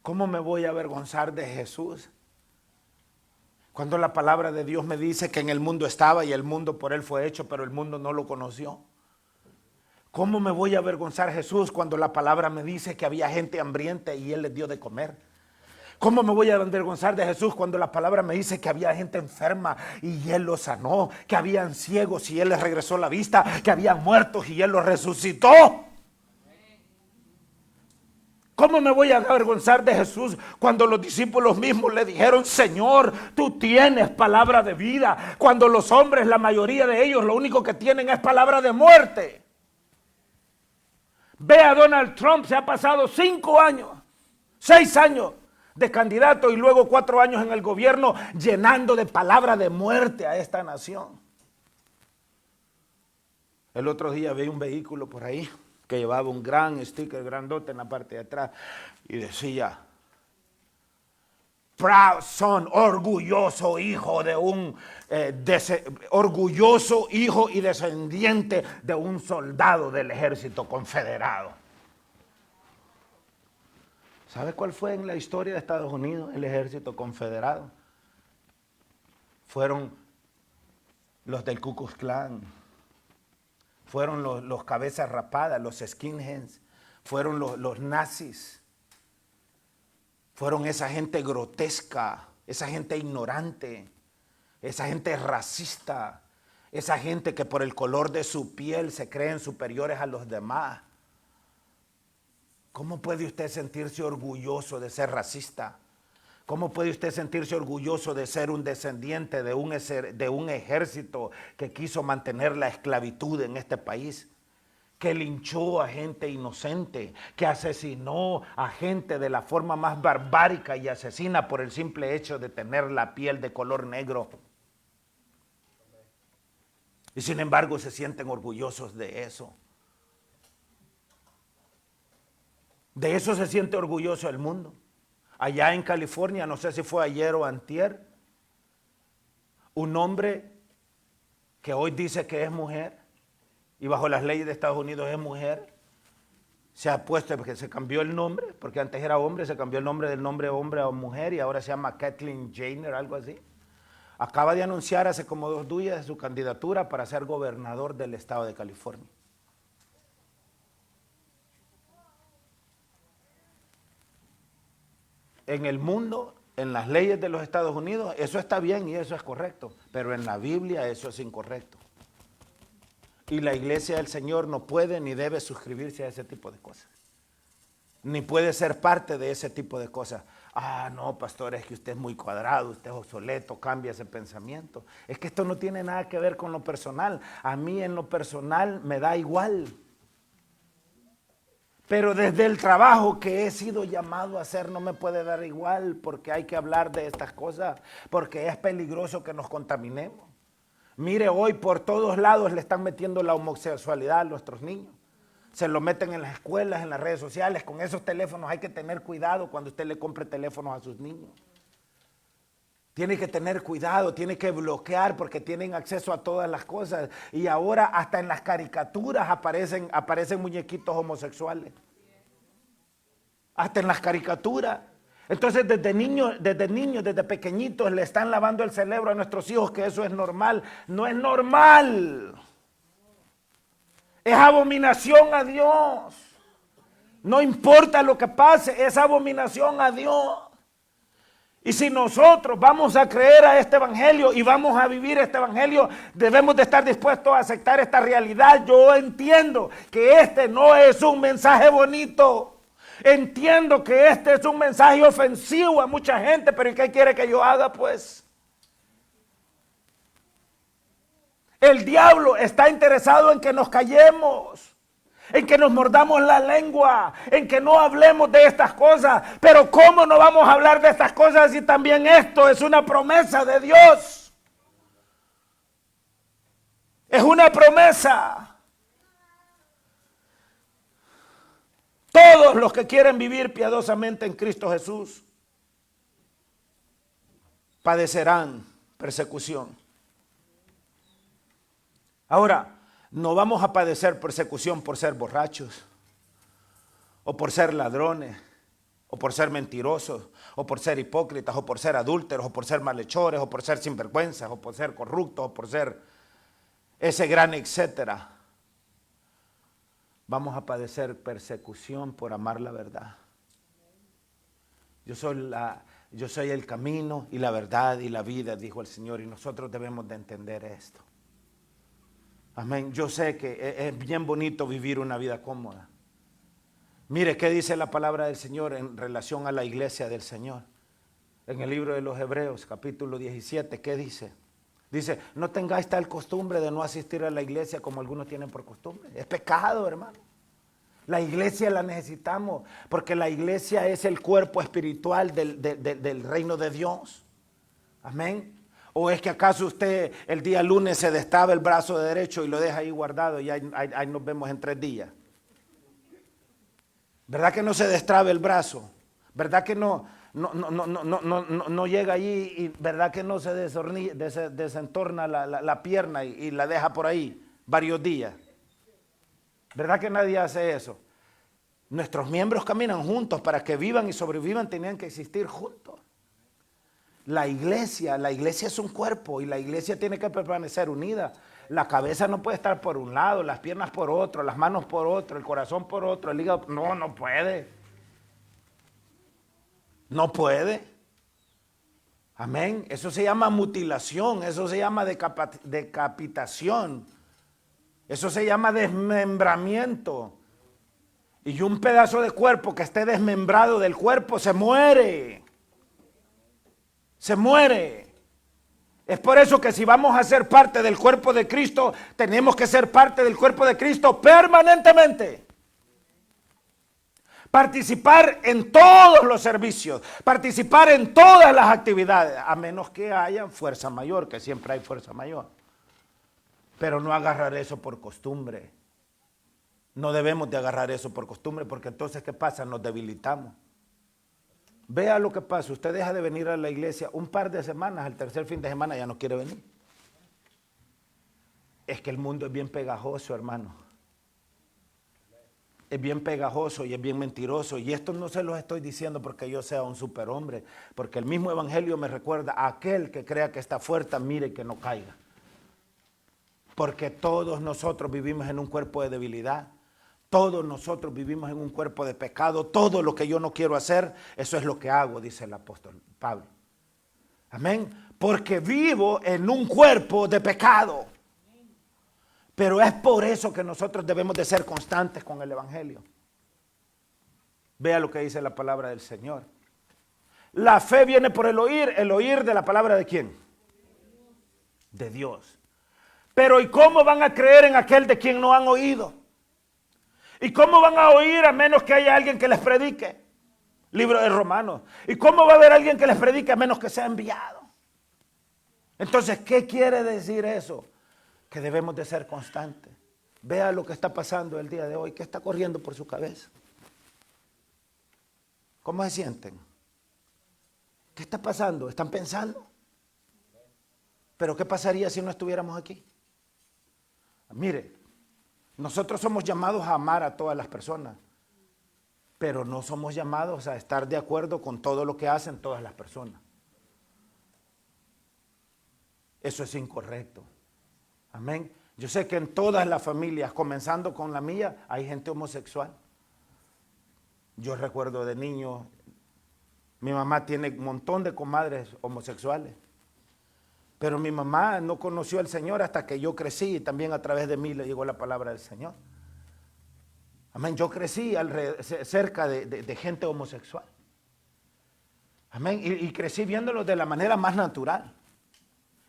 ¿Cómo me voy a avergonzar de Jesús? Cuando la palabra de Dios me dice que en el mundo estaba y el mundo por él fue hecho, pero el mundo no lo conoció. ¿Cómo me voy a avergonzar de Jesús cuando la palabra me dice que había gente hambrienta y él les dio de comer? ¿Cómo me voy a avergonzar de Jesús cuando la palabra me dice que había gente enferma y él los sanó, que habían ciegos y él les regresó la vista, que habían muertos y él los resucitó? ¿Cómo me voy a avergonzar de Jesús cuando los discípulos mismos le dijeron: Señor, tú tienes palabra de vida, cuando los hombres, la mayoría de ellos, lo único que tienen es palabra de muerte? Ve a Donald Trump, se ha pasado 5 años, 6 años de candidato y luego 4 años en el gobierno llenando de palabra de muerte a esta nación. El otro día vi un vehículo por ahí que llevaba un gran sticker grandote en la parte de atrás y decía: proud son, orgulloso hijo de un orgulloso hijo y descendiente de un soldado del ejército confederado. ¿Sabe cuál fue en la historia de Estados Unidos el ejército confederado? Fueron los del Ku Klux Klan, fueron los cabezas rapadas, los skinheads, fueron los nazis, fueron esa gente grotesca, esa gente ignorante, esa gente racista, esa gente que por el color de su piel se creen superiores a los demás. ¿Cómo puede usted sentirse orgulloso de ser racista? ¿Cómo puede usted sentirse orgulloso de ser un descendiente de un ejército que quiso mantener la esclavitud en este país? Que linchó a gente inocente, que asesinó a gente de la forma más barbárica y asesina por el simple hecho de tener la piel de color negro. Y sin embargo se sienten orgullosos de eso. De eso se siente orgulloso el mundo. Allá en California, no sé si fue ayer o antier, un hombre que hoy dice que es mujer y bajo las leyes de Estados Unidos es mujer, se ha puesto, porque se cambió el nombre, porque antes era hombre, se cambió el nombre del nombre hombre a mujer y ahora se llama Kathleen Jenner, algo así. Acaba de anunciar hace como 2 días su candidatura para ser gobernador del estado de California. En el mundo, en las leyes de los Estados Unidos, eso está bien y eso es correcto, pero en la Biblia eso es incorrecto. Y la iglesia del Señor no puede ni debe suscribirse a ese tipo de cosas. Ni puede ser parte de ese tipo de cosas. Ah, no, pastor, es que usted es muy cuadrado, usted es obsoleto, cambia ese pensamiento. Es que esto no tiene nada que ver con lo personal. A mí en lo personal me da igual. Pero desde el trabajo que he sido llamado a hacer no me puede dar igual, porque hay que hablar de estas cosas, porque es peligroso que nos contaminemos. Mire, hoy por todos lados le están metiendo la homosexualidad a nuestros niños. Se lo meten en las escuelas, en las redes sociales. Con esos teléfonos hay que tener cuidado cuando usted le compre teléfonos a sus niños. Tiene que tener cuidado, tiene que bloquear porque tienen acceso a todas las cosas. Y ahora hasta en las caricaturas aparecen muñequitos homosexuales. Hasta en las caricaturas. Entonces desde pequeñitos le están lavando el cerebro a nuestros hijos que eso es normal. No es normal. Es abominación a Dios. No importa lo que pase, es abominación a Dios. Y si nosotros vamos a creer a este evangelio y vamos a vivir este evangelio, debemos de estar dispuestos a aceptar esta realidad. Yo entiendo que este no es un mensaje bonito. Entiendo que este es un mensaje ofensivo a mucha gente, pero ¿y qué quiere que yo haga, pues? El diablo está interesado en que nos callemos, en que nos mordamos la lengua, en que no hablemos de estas cosas. Pero ¿cómo no vamos a hablar de estas cosas si también esto es una promesa de Dios? Es una promesa. Todos los que quieren vivir piadosamente en Cristo Jesús padecerán persecución. Ahora, no vamos a padecer persecución por ser borrachos, o por ser ladrones, o por ser mentirosos, o por ser hipócritas, o por ser adúlteros, o por ser malhechores, o por ser sinvergüenzas, o por ser corruptos, o por ser ese gran etcétera. Vamos a padecer persecución por amar la verdad. Yo soy el camino y la verdad y la vida, dijo el Señor, y nosotros debemos de entender esto. Amén. Yo sé que es bien bonito vivir una vida cómoda. Mire qué dice la palabra del Señor en relación a la iglesia del Señor. En el libro de los Hebreos, capítulo 17, ¿qué dice? Dice, no tengáis tal costumbre de no asistir a la iglesia como algunos tienen por costumbre. Es pecado, hermano. La iglesia la necesitamos porque la iglesia es el cuerpo espiritual del reino de Dios. Amén. ¿O es que acaso usted el día lunes se destraba el brazo derecho y lo deja ahí guardado y ahí nos vemos en 3 días? ¿Verdad que no se destraba el brazo? ¿Verdad que no llega allí y verdad que no se desentorna la pierna y la deja por ahí varios días? ¿Verdad que nadie hace eso? Nuestros miembros caminan juntos. Para que vivan y sobrevivan tenían que existir juntos. La iglesia es un cuerpo y la iglesia tiene que permanecer unida. La cabeza no puede estar por un lado, las piernas por otro, las manos por otro, el corazón por otro, el hígado. No puede. No puede. Amén. Eso se llama mutilación, eso se llama decapitación, eso se llama desmembramiento. Y un pedazo de cuerpo que esté desmembrado del cuerpo se muere. Se muere. Es por eso que si vamos a ser parte del cuerpo de Cristo, tenemos que ser parte del cuerpo de Cristo permanentemente. Participar en todos los servicios, participar en todas las actividades, a menos que haya fuerza mayor, que siempre hay fuerza mayor. Pero no agarrar eso por costumbre. No debemos de agarrar eso por costumbre, porque entonces ¿qué pasa? Nos debilitamos. Vea lo que pasa, usted deja de venir a la iglesia un par de semanas, al tercer fin de semana ya no quiere venir. Es que el mundo es bien pegajoso, hermano. Es bien pegajoso y es bien mentiroso. Y esto no se los estoy diciendo porque yo sea un superhombre, porque el mismo evangelio me recuerda a aquel que crea que está fuerte, mire que no caiga. Porque todos nosotros vivimos en un cuerpo de debilidad. Todos nosotros vivimos en un cuerpo de pecado. Todo lo que yo no quiero hacer, eso es lo que hago, dice el apóstol Pablo. Amén. Porque vivo en un cuerpo de pecado. Pero es por eso que nosotros debemos de ser constantes con el evangelio. Vea lo que dice la palabra del Señor. La fe viene por el oír de la palabra ¿de quién? De Dios. Pero ¿y cómo van a creer en aquel de quien no han oído? ¿Y cómo van a oír a menos que haya alguien que les predique? Libro de Romanos. ¿Y cómo va a haber alguien que les predique a menos que sea enviado? Entonces, ¿qué quiere decir eso? Que debemos de ser constantes. Vea lo que está pasando el día de hoy, qué está corriendo por su cabeza. ¿Cómo se sienten? ¿Qué está pasando? ¿Están pensando? ¿Pero qué pasaría si no estuviéramos aquí? Mire, nosotros somos llamados a amar a todas las personas, pero no somos llamados a estar de acuerdo con todo lo que hacen todas las personas. Eso es incorrecto. Amén. Yo sé que en todas las familias, comenzando con la mía, hay gente homosexual. Yo recuerdo de niño, mi mamá tiene un montón de comadres homosexuales. Pero mi mamá no conoció al Señor hasta que yo crecí y también a través de mí le llegó la palabra del Señor. Amén. Yo crecí cerca de gente homosexual. Amén. Y crecí viéndolo de la manera más natural.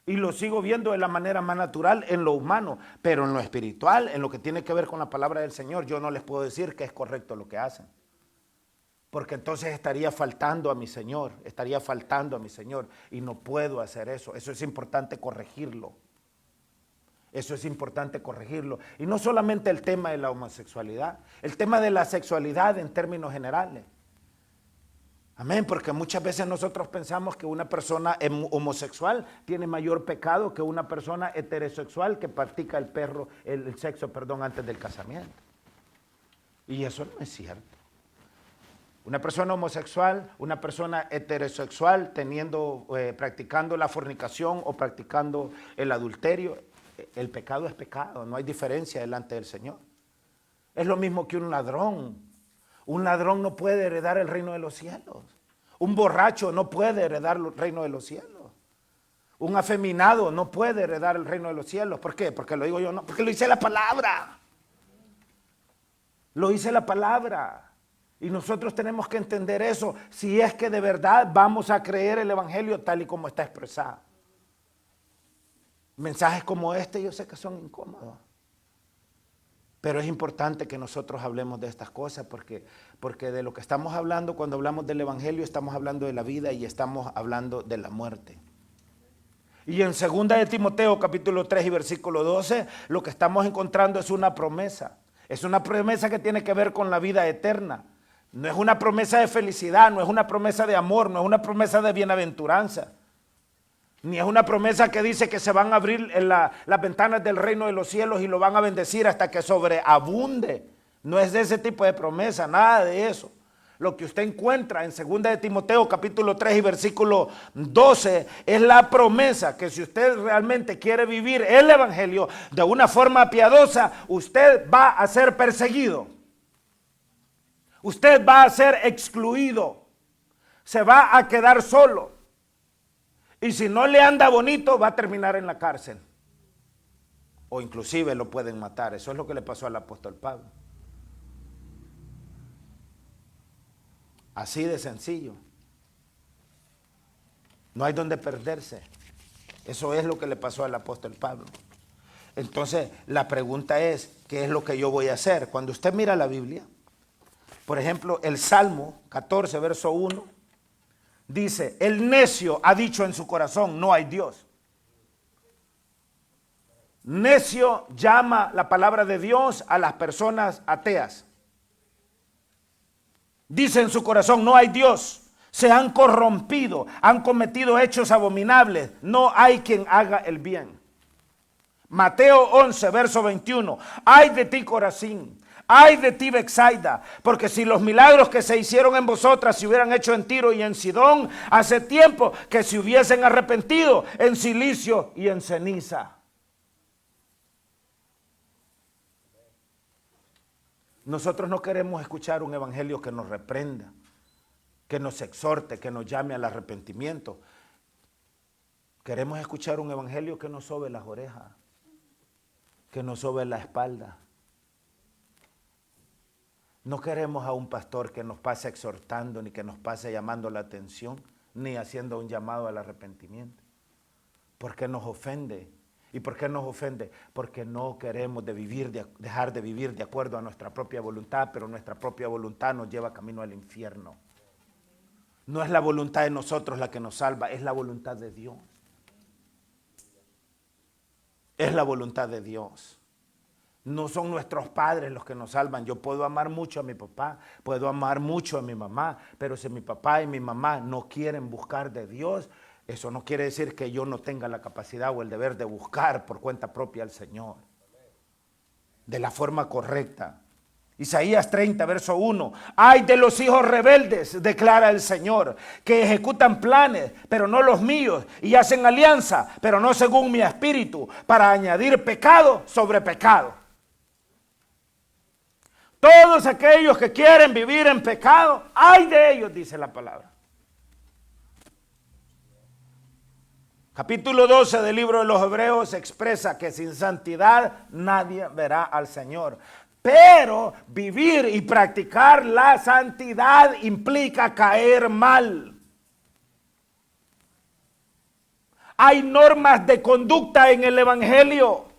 Y lo sigo viendo de la manera más natural en lo humano, pero en lo espiritual, en lo que tiene que ver con la palabra del Señor, yo no les puedo decir que es correcto lo que hacen. Porque entonces estaría faltando a mi Señor, y no puedo hacer eso. Eso es importante corregirlo. Y no solamente el tema de la homosexualidad, el tema de la sexualidad en términos generales. Amén, porque muchas veces nosotros pensamos que una persona homosexual tiene mayor pecado que una persona heterosexual que practica el sexo antes del casamiento. Y eso no es cierto. Una persona homosexual, una persona heterosexual practicando la fornicación o practicando el adulterio, el pecado es pecado, no hay diferencia delante del Señor. Es lo mismo que un ladrón. Un ladrón no puede heredar el reino de los cielos. Un borracho no puede heredar el reino de los cielos. Un afeminado no puede heredar el reino de los cielos. ¿Por qué? Porque lo digo yo, no, porque lo dice la palabra. Lo dice la palabra. Y nosotros tenemos que entender eso si es que de verdad vamos a creer el evangelio tal y como está expresado. Mensajes como este yo sé que son incómodos. Pero es importante que nosotros hablemos de estas cosas porque de lo que estamos hablando cuando hablamos del evangelio estamos hablando de la vida y estamos hablando de la muerte. Y en 2 de Timoteo capítulo 3 y versículo 12 lo que estamos encontrando es una promesa. Es una promesa que tiene que ver con la vida eterna. No es una promesa de felicidad, no es una promesa de amor, no es una promesa de bienaventuranza. Ni es una promesa que dice que se van a abrir las ventanas del reino de los cielos y lo van a bendecir hasta que sobreabunde. No es de ese tipo de promesa, nada de eso. Lo que usted encuentra en 2 de Timoteo capítulo 3 y versículo 12 es la promesa que si usted realmente quiere vivir el evangelio de una forma piadosa, usted va a ser perseguido. Usted va a ser excluido. Se va a quedar solo. Y si no le anda bonito, va a terminar en la cárcel. O inclusive lo pueden matar. Eso es lo que le pasó al apóstol Pablo. Así de sencillo. No hay donde perderse. Eso es lo que le pasó al apóstol Pablo. Entonces, la pregunta es, ¿qué es lo que yo voy a hacer? Cuando usted mira la Biblia, por ejemplo, el Salmo 14, verso 1, dice, el necio ha dicho en su corazón, no hay Dios. Necio llama la palabra de Dios a las personas ateas. Dice en su corazón, no hay Dios. Se han corrompido, han cometido hechos abominables. No hay quien haga el bien. Mateo 11, verso 21. Ay de ti, Corazín. Ay de ti, Betsaida, porque si los milagros que se hicieron en vosotras se hubieran hecho en Tiro y en Sidón, hace tiempo que se hubiesen arrepentido en silicio y en ceniza. Nosotros no queremos escuchar un evangelio que nos reprenda, que nos exhorte, que nos llame al arrepentimiento. Queremos escuchar un evangelio que nos sobe las orejas, que nos sobe la espalda. No queremos a un pastor que nos pase exhortando, ni que nos pase llamando la atención, ni haciendo un llamado al arrepentimiento, porque nos ofende ¿Y por qué nos ofende? Porque no queremos dejar de vivir de acuerdo a nuestra propia voluntad, pero nuestra propia voluntad nos lleva camino al infierno. No es la voluntad de nosotros la que nos salva, es la voluntad de Dios. Es la voluntad de Dios. No son nuestros padres los que nos salvan. Yo puedo amar mucho a mi papá, puedo amar mucho a mi mamá, pero si mi papá y mi mamá no quieren buscar de Dios, eso no quiere decir que yo no tenga la capacidad o el deber de buscar por cuenta propia al Señor. De la forma correcta. Isaías 30, verso 1. Ay de los hijos rebeldes, declara el Señor, que ejecutan planes, pero no los míos, y hacen alianza, pero no según mi espíritu, para añadir pecado sobre pecado. Todos aquellos que quieren vivir en pecado, ay de ellos, dice la palabra. Capítulo 12 del libro de los Hebreos expresa que sin santidad nadie verá al Señor. Pero vivir y practicar la santidad implica caer mal. Hay normas de conducta en el Evangelio.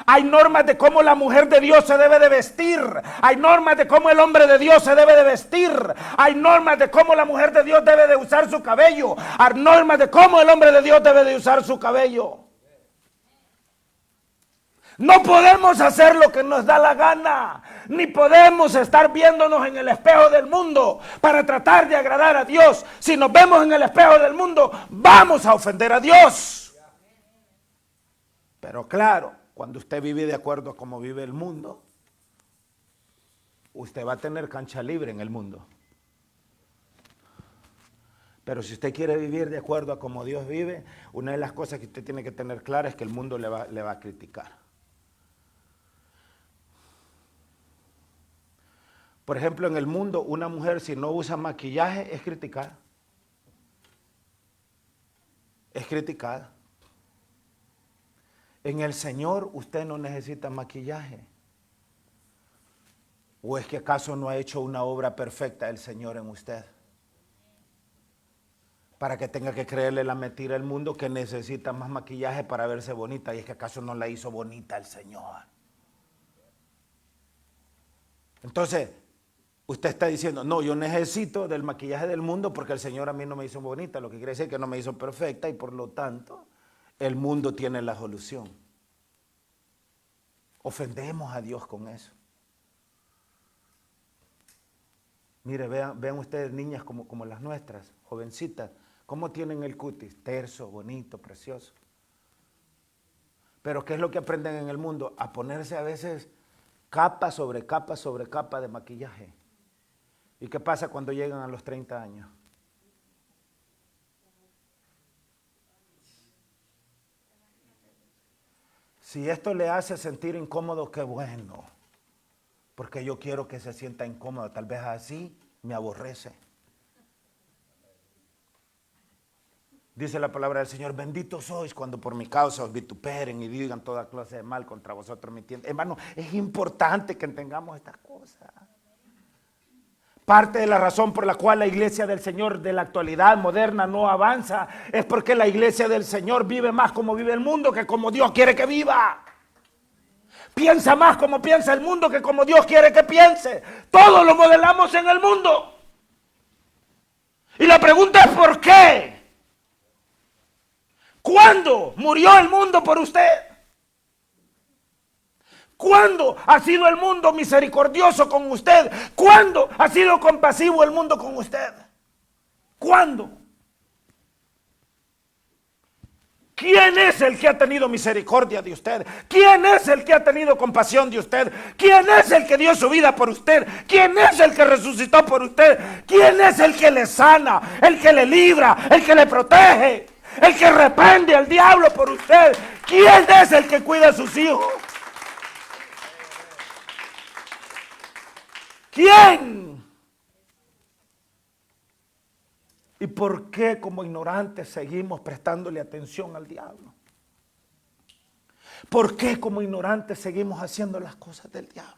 Hay normas de cómo la mujer de Dios se debe de vestir. Hay normas de cómo el hombre de Dios se debe de vestir. Hay normas de cómo la mujer de Dios debe de usar su cabello. Hay normas de cómo el hombre de Dios debe de usar su cabello. No podemos hacer lo que nos da la gana, ni podemos estar viéndonos en el espejo del mundo para tratar de agradar a Dios. Si nos vemos en el espejo del mundo, vamos a ofender a Dios. Pero claro, cuando usted vive de acuerdo a cómo vive el mundo, usted va a tener cancha libre en el mundo. Pero si usted quiere vivir de acuerdo a cómo Dios vive, una de las cosas que usted tiene que tener clara es que el mundo le va a criticar. Por ejemplo, en el mundo, una mujer si no usa maquillaje es criticada. Es criticada. En el Señor usted no necesita maquillaje. ¿O es que acaso no ha hecho una obra perfecta el Señor en usted? Para que tenga que creerle la mentira al mundo que necesita más maquillaje para verse bonita. ¿Y es que acaso no la hizo bonita el Señor? Entonces, usted está diciendo, no, yo necesito del maquillaje del mundo porque el Señor a mí no me hizo bonita, lo que quiere decir que no me hizo perfecta y por lo tanto el mundo tiene la solución. Ofendemos a Dios con eso. Mire, vean ustedes niñas como las nuestras, jovencitas, cómo tienen el cutis, terso, bonito, precioso. Pero ¿qué es lo que aprenden en el mundo? A ponerse a veces capa sobre capa sobre capa de maquillaje. ¿Y qué pasa cuando llegan a los 30 años? Si esto le hace sentir incómodo, qué bueno. Porque yo quiero que se sienta incómodo. Tal vez así me aborrece. Dice la palabra del Señor, benditos sois cuando por mi causa os vituperen y digan toda clase de mal contra vosotros mintiendo. Hermano, es importante que entendamos estas cosas. Parte de la razón por la cual la iglesia del Señor de la actualidad moderna no avanza es porque la iglesia del Señor vive más como vive el mundo que como Dios quiere que viva. Piensa más como piensa el mundo que como Dios quiere que piense. Todo lo modelamos en el mundo. Y la pregunta es ¿por qué? ¿Cuándo murió el mundo por usted? ¿Cuándo ha sido el mundo misericordioso con usted? ¿Cuándo ha sido compasivo el mundo con usted? ¿Cuándo? ¿Quién es el que ha tenido misericordia de usted? ¿Quién es el que ha tenido compasión de usted? ¿Quién es el que dio su vida por usted? ¿Quién es el que resucitó por usted? ¿Quién es el que le sana, el que le libra, el que le protege, el que reprende al diablo por usted? ¿Quién es el que cuida a sus hijos? ¿Quién? ¿Y por qué como ignorantes seguimos prestándole atención al diablo? ¿Por qué como ignorantes seguimos haciendo las cosas del diablo?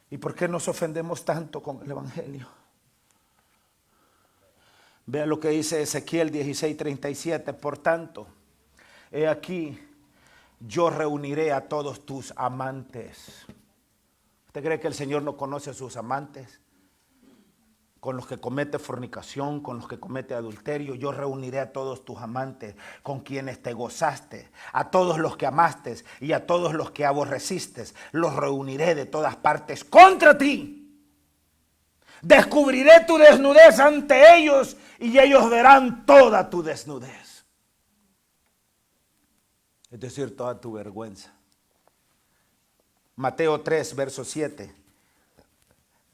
¿Y por qué nos ofendemos tanto con el Evangelio? Vean lo que dice Ezequiel 16:37. Por tanto, he aquí, yo reuniré a todos tus amantes. ¿Usted cree que el Señor no conoce a sus amantes? Con los que comete fornicación, con los que comete adulterio, yo reuniré a todos tus amantes, con quienes te gozaste, a todos los que amaste y a todos los que aborreciste, los reuniré de todas partes contra ti. Descubriré tu desnudez ante ellos y ellos verán toda tu desnudez. Es decir, toda tu vergüenza. Mateo 3, verso 7.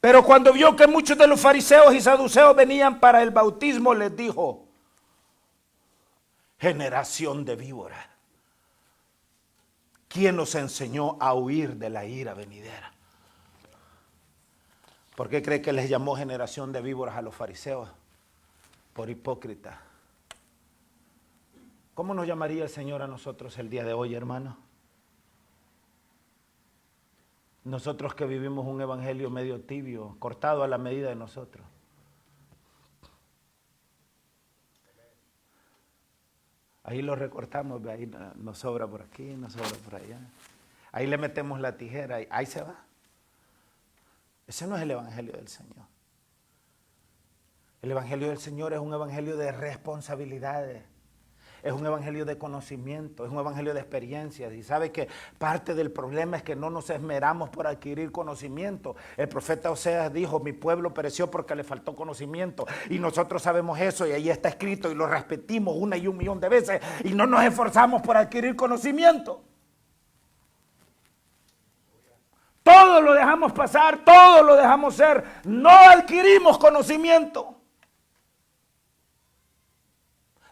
Pero cuando vio que muchos de los fariseos y saduceos venían para el bautismo, les dijo: generación de víboras, ¿quién nos enseñó a huir de la ira venidera? ¿Por qué cree que les llamó generación de víboras a los fariseos? Por hipócritas. ¿Cómo nos llamaría el Señor a nosotros el día de hoy, hermano? Nosotros que vivimos un evangelio medio tibio, cortado a la medida de nosotros. Ahí lo recortamos, ahí nos sobra por aquí, nos sobra por allá. Ahí le metemos la tijera y ahí se va. Ese no es el evangelio del Señor. El evangelio del Señor es un evangelio de responsabilidades. Es un evangelio de conocimiento, es un evangelio de experiencias. Y sabe que parte del problema es que no nos esmeramos por adquirir conocimiento. El profeta Oseas dijo: mi pueblo pereció porque le faltó conocimiento. Y nosotros sabemos eso y ahí está escrito y lo repetimos 1 y 1 millón de veces. Y no nos esforzamos por adquirir conocimiento. Todo lo dejamos pasar, todo lo dejamos ser. No adquirimos conocimiento.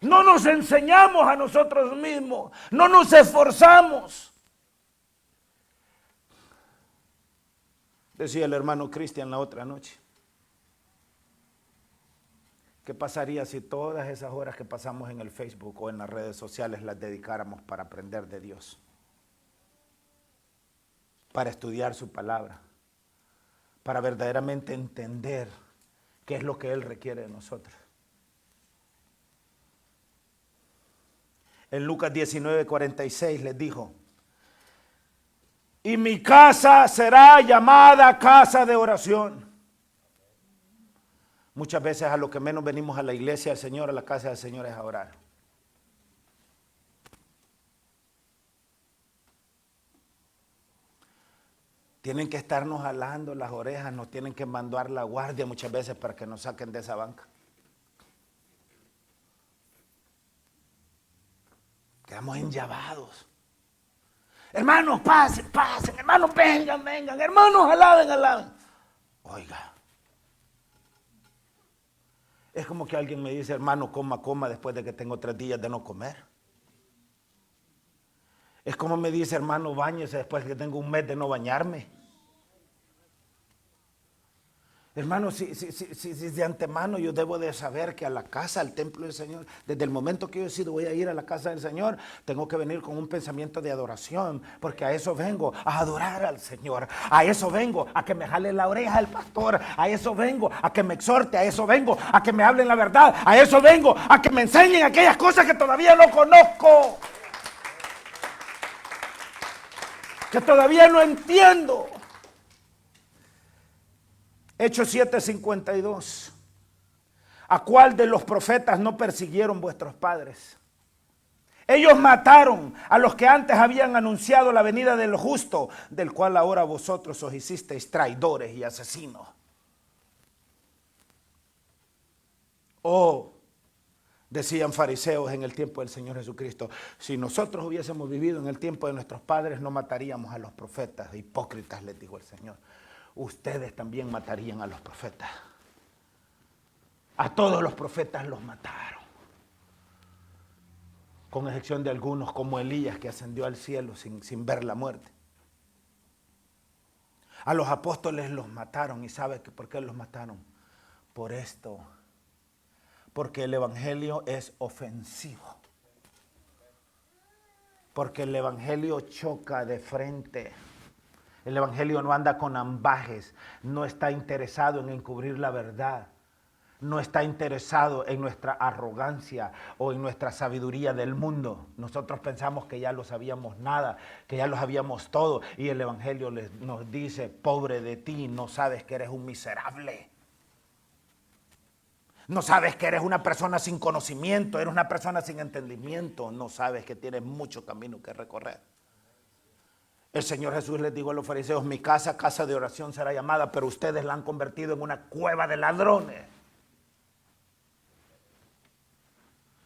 No nos enseñamos a nosotros mismos, no nos esforzamos. Decía el hermano Cristian la otra noche: ¿qué pasaría si todas esas horas que pasamos en el Facebook o en las redes sociales las dedicáramos para aprender de Dios? Para estudiar su palabra, para verdaderamente entender qué es lo que Él requiere de nosotros. En Lucas 19:46 les dijo: y mi casa será llamada casa de oración. Muchas veces a lo que menos venimos a la iglesia del Señor, a la casa del Señor, es a orar. Tienen que estarnos jalando las orejas, nos tienen que mandar la guardia muchas veces para que nos saquen de esa banca. Quedamos enllavados. Hermanos, pasen, pasen, hermanos, vengan, vengan, hermanos, alaben, alaben. Oiga, es como que alguien me dice: hermano, coma, coma, después de que tengo 3 días de no comer. Es como me dice: hermano, báñese después de que tengo 1 mes de no bañarme. Hermano, si de antemano yo debo de saber que a la casa, al templo del Señor, desde el momento que yo decido voy a ir a la casa del Señor, tengo que venir con un pensamiento de adoración, porque a eso vengo, a adorar al Señor. A eso vengo, a que me jale la oreja el pastor. A eso vengo, a que me exhorte. A eso vengo, a que me hablen la verdad. A eso vengo, a que me enseñen aquellas cosas que todavía no conozco, que todavía no entiendo. Hechos 7:52. ¿A cuál de los profetas no persiguieron vuestros padres? Ellos mataron a los que antes habían anunciado la venida del justo, del cual ahora vosotros os hicisteis traidores y asesinos. Oh, decían fariseos en el tiempo del Señor Jesucristo: si nosotros hubiésemos vivido en el tiempo de nuestros padres, no mataríamos a los profetas. Hipócritas, les dijo el Señor. Ustedes también matarían a los profetas. A todos los profetas los mataron, con excepción de algunos como Elías, que ascendió al cielo sin ver la muerte. A los apóstoles los mataron. ¿Y sabe por qué los mataron? Por esto: porque el evangelio es ofensivo, porque el evangelio choca de frente. El evangelio no anda con ambajes, no está interesado en encubrir la verdad. no está interesado en nuestra arrogancia o en nuestra sabiduría del mundo. Nosotros pensamos que ya lo sabíamos nada, que ya lo sabíamos todo. Y el Evangelio nos dice, pobre de ti, no sabes que eres un miserable. No sabes que eres una persona sin conocimiento, eres una persona sin entendimiento. No sabes que tienes mucho camino que recorrer. El Señor Jesús les dijo a los fariseos, mi casa, casa de oración será llamada, pero ustedes la han convertido en una cueva de ladrones.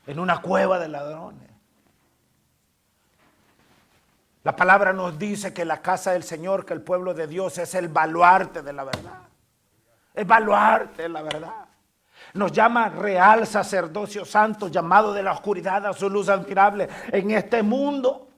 En una cueva de ladrones. La palabra nos dice que la casa del Señor, que el pueblo de Dios es el baluarte de la verdad. El baluarte de la verdad. Nos llama real sacerdocio santo, llamado de la oscuridad a su luz admirable en este mundo.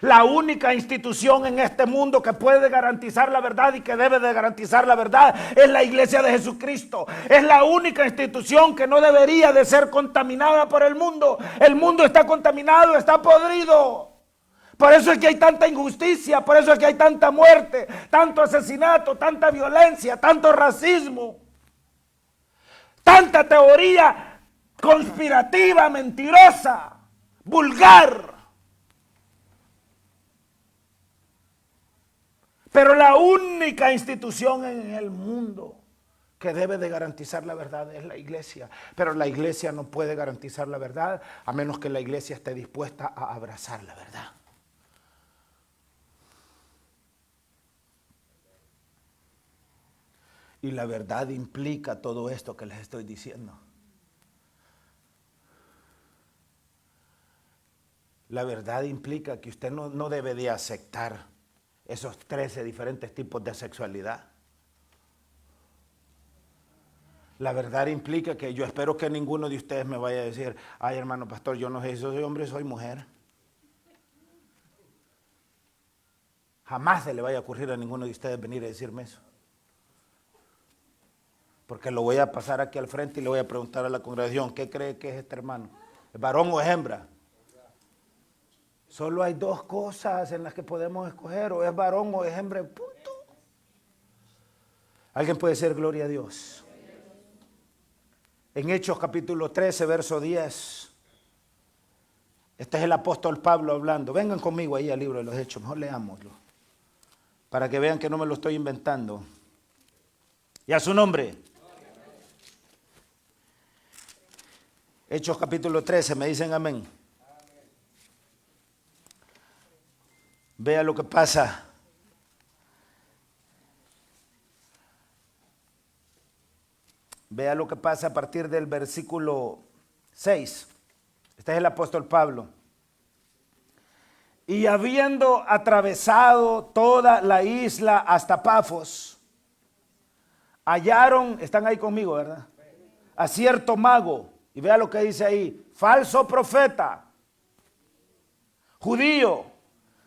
La única institución en este mundo que puede garantizar la verdad y que debe de garantizar la verdad es la Iglesia de Jesucristo. Es la única institución que no debería de ser contaminada por el mundo. El mundo está contaminado, está podrido. Por eso es que hay tanta injusticia, por eso es que hay tanta muerte, tanto asesinato, tanta violencia, tanto racismo, tanta teoría conspirativa, mentirosa, vulgar. Pero la única institución en el mundo que debe de garantizar la verdad es la iglesia. Pero la iglesia no puede garantizar la verdad a menos que la iglesia esté dispuesta a abrazar la verdad. Y la verdad implica todo esto que les estoy diciendo. La verdad implica que usted no debe de aceptar esos 13 diferentes tipos de sexualidad. La verdad implica que yo espero que ninguno de ustedes me vaya a decir, ay hermano pastor, yo no sé si soy hombre o soy mujer. Jamás se le vaya a ocurrir a ninguno de ustedes venir a decirme eso. Porque lo voy a pasar aquí al frente y le voy a preguntar a la congregación, ¿qué cree que es este hermano? ¿Es varón o es hembra? Solo hay dos cosas en las que podemos escoger, o es varón o es hembra, punto. ¿Alguien puede decir gloria a Dios? En Hechos capítulo 13, verso 10, este es el apóstol Pablo hablando. Vengan conmigo ahí al libro de los Hechos, mejor leámoslo, para que vean que no me lo estoy inventando. Y a su nombre. Hechos capítulo 13, me dicen amén. Vea lo que pasa. Vea lo que pasa a partir del versículo 6. Este es el apóstol Pablo. Y habiendo atravesado toda la isla hasta Pafos, hallaron, están ahí conmigo, ¿verdad? A cierto mago. Y vea lo que dice ahí, falso profeta, judío,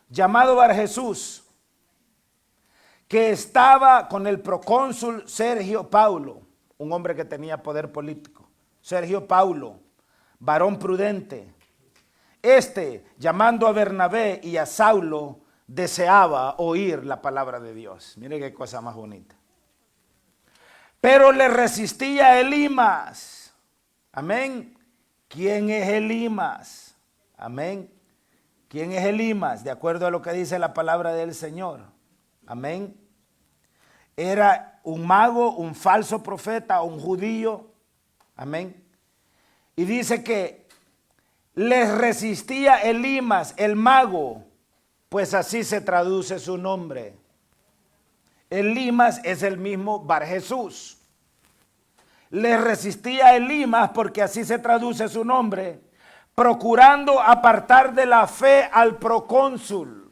llamado Bar Jesús, que estaba con el procónsul Sergio Paulo, un hombre que tenía poder político. Sergio Paulo, varón prudente. Llamando a Bernabé y a Saulo, deseaba oír la palabra de Dios. Mire qué cosa más bonita. Pero le resistía Elimas. Amén. ¿Quién es Elimas? Amén. ¿Quién es Elimas? De acuerdo a lo que dice la palabra del Señor. Amén. Era un mago, un falso profeta, un judío. Amén. Y dice que les resistía Elimas, el mago, pues así se traduce su nombre. Elimas es el mismo Bar Jesús. Le resistía Elimas porque así se traduce su nombre, procurando apartar de la fe al procónsul.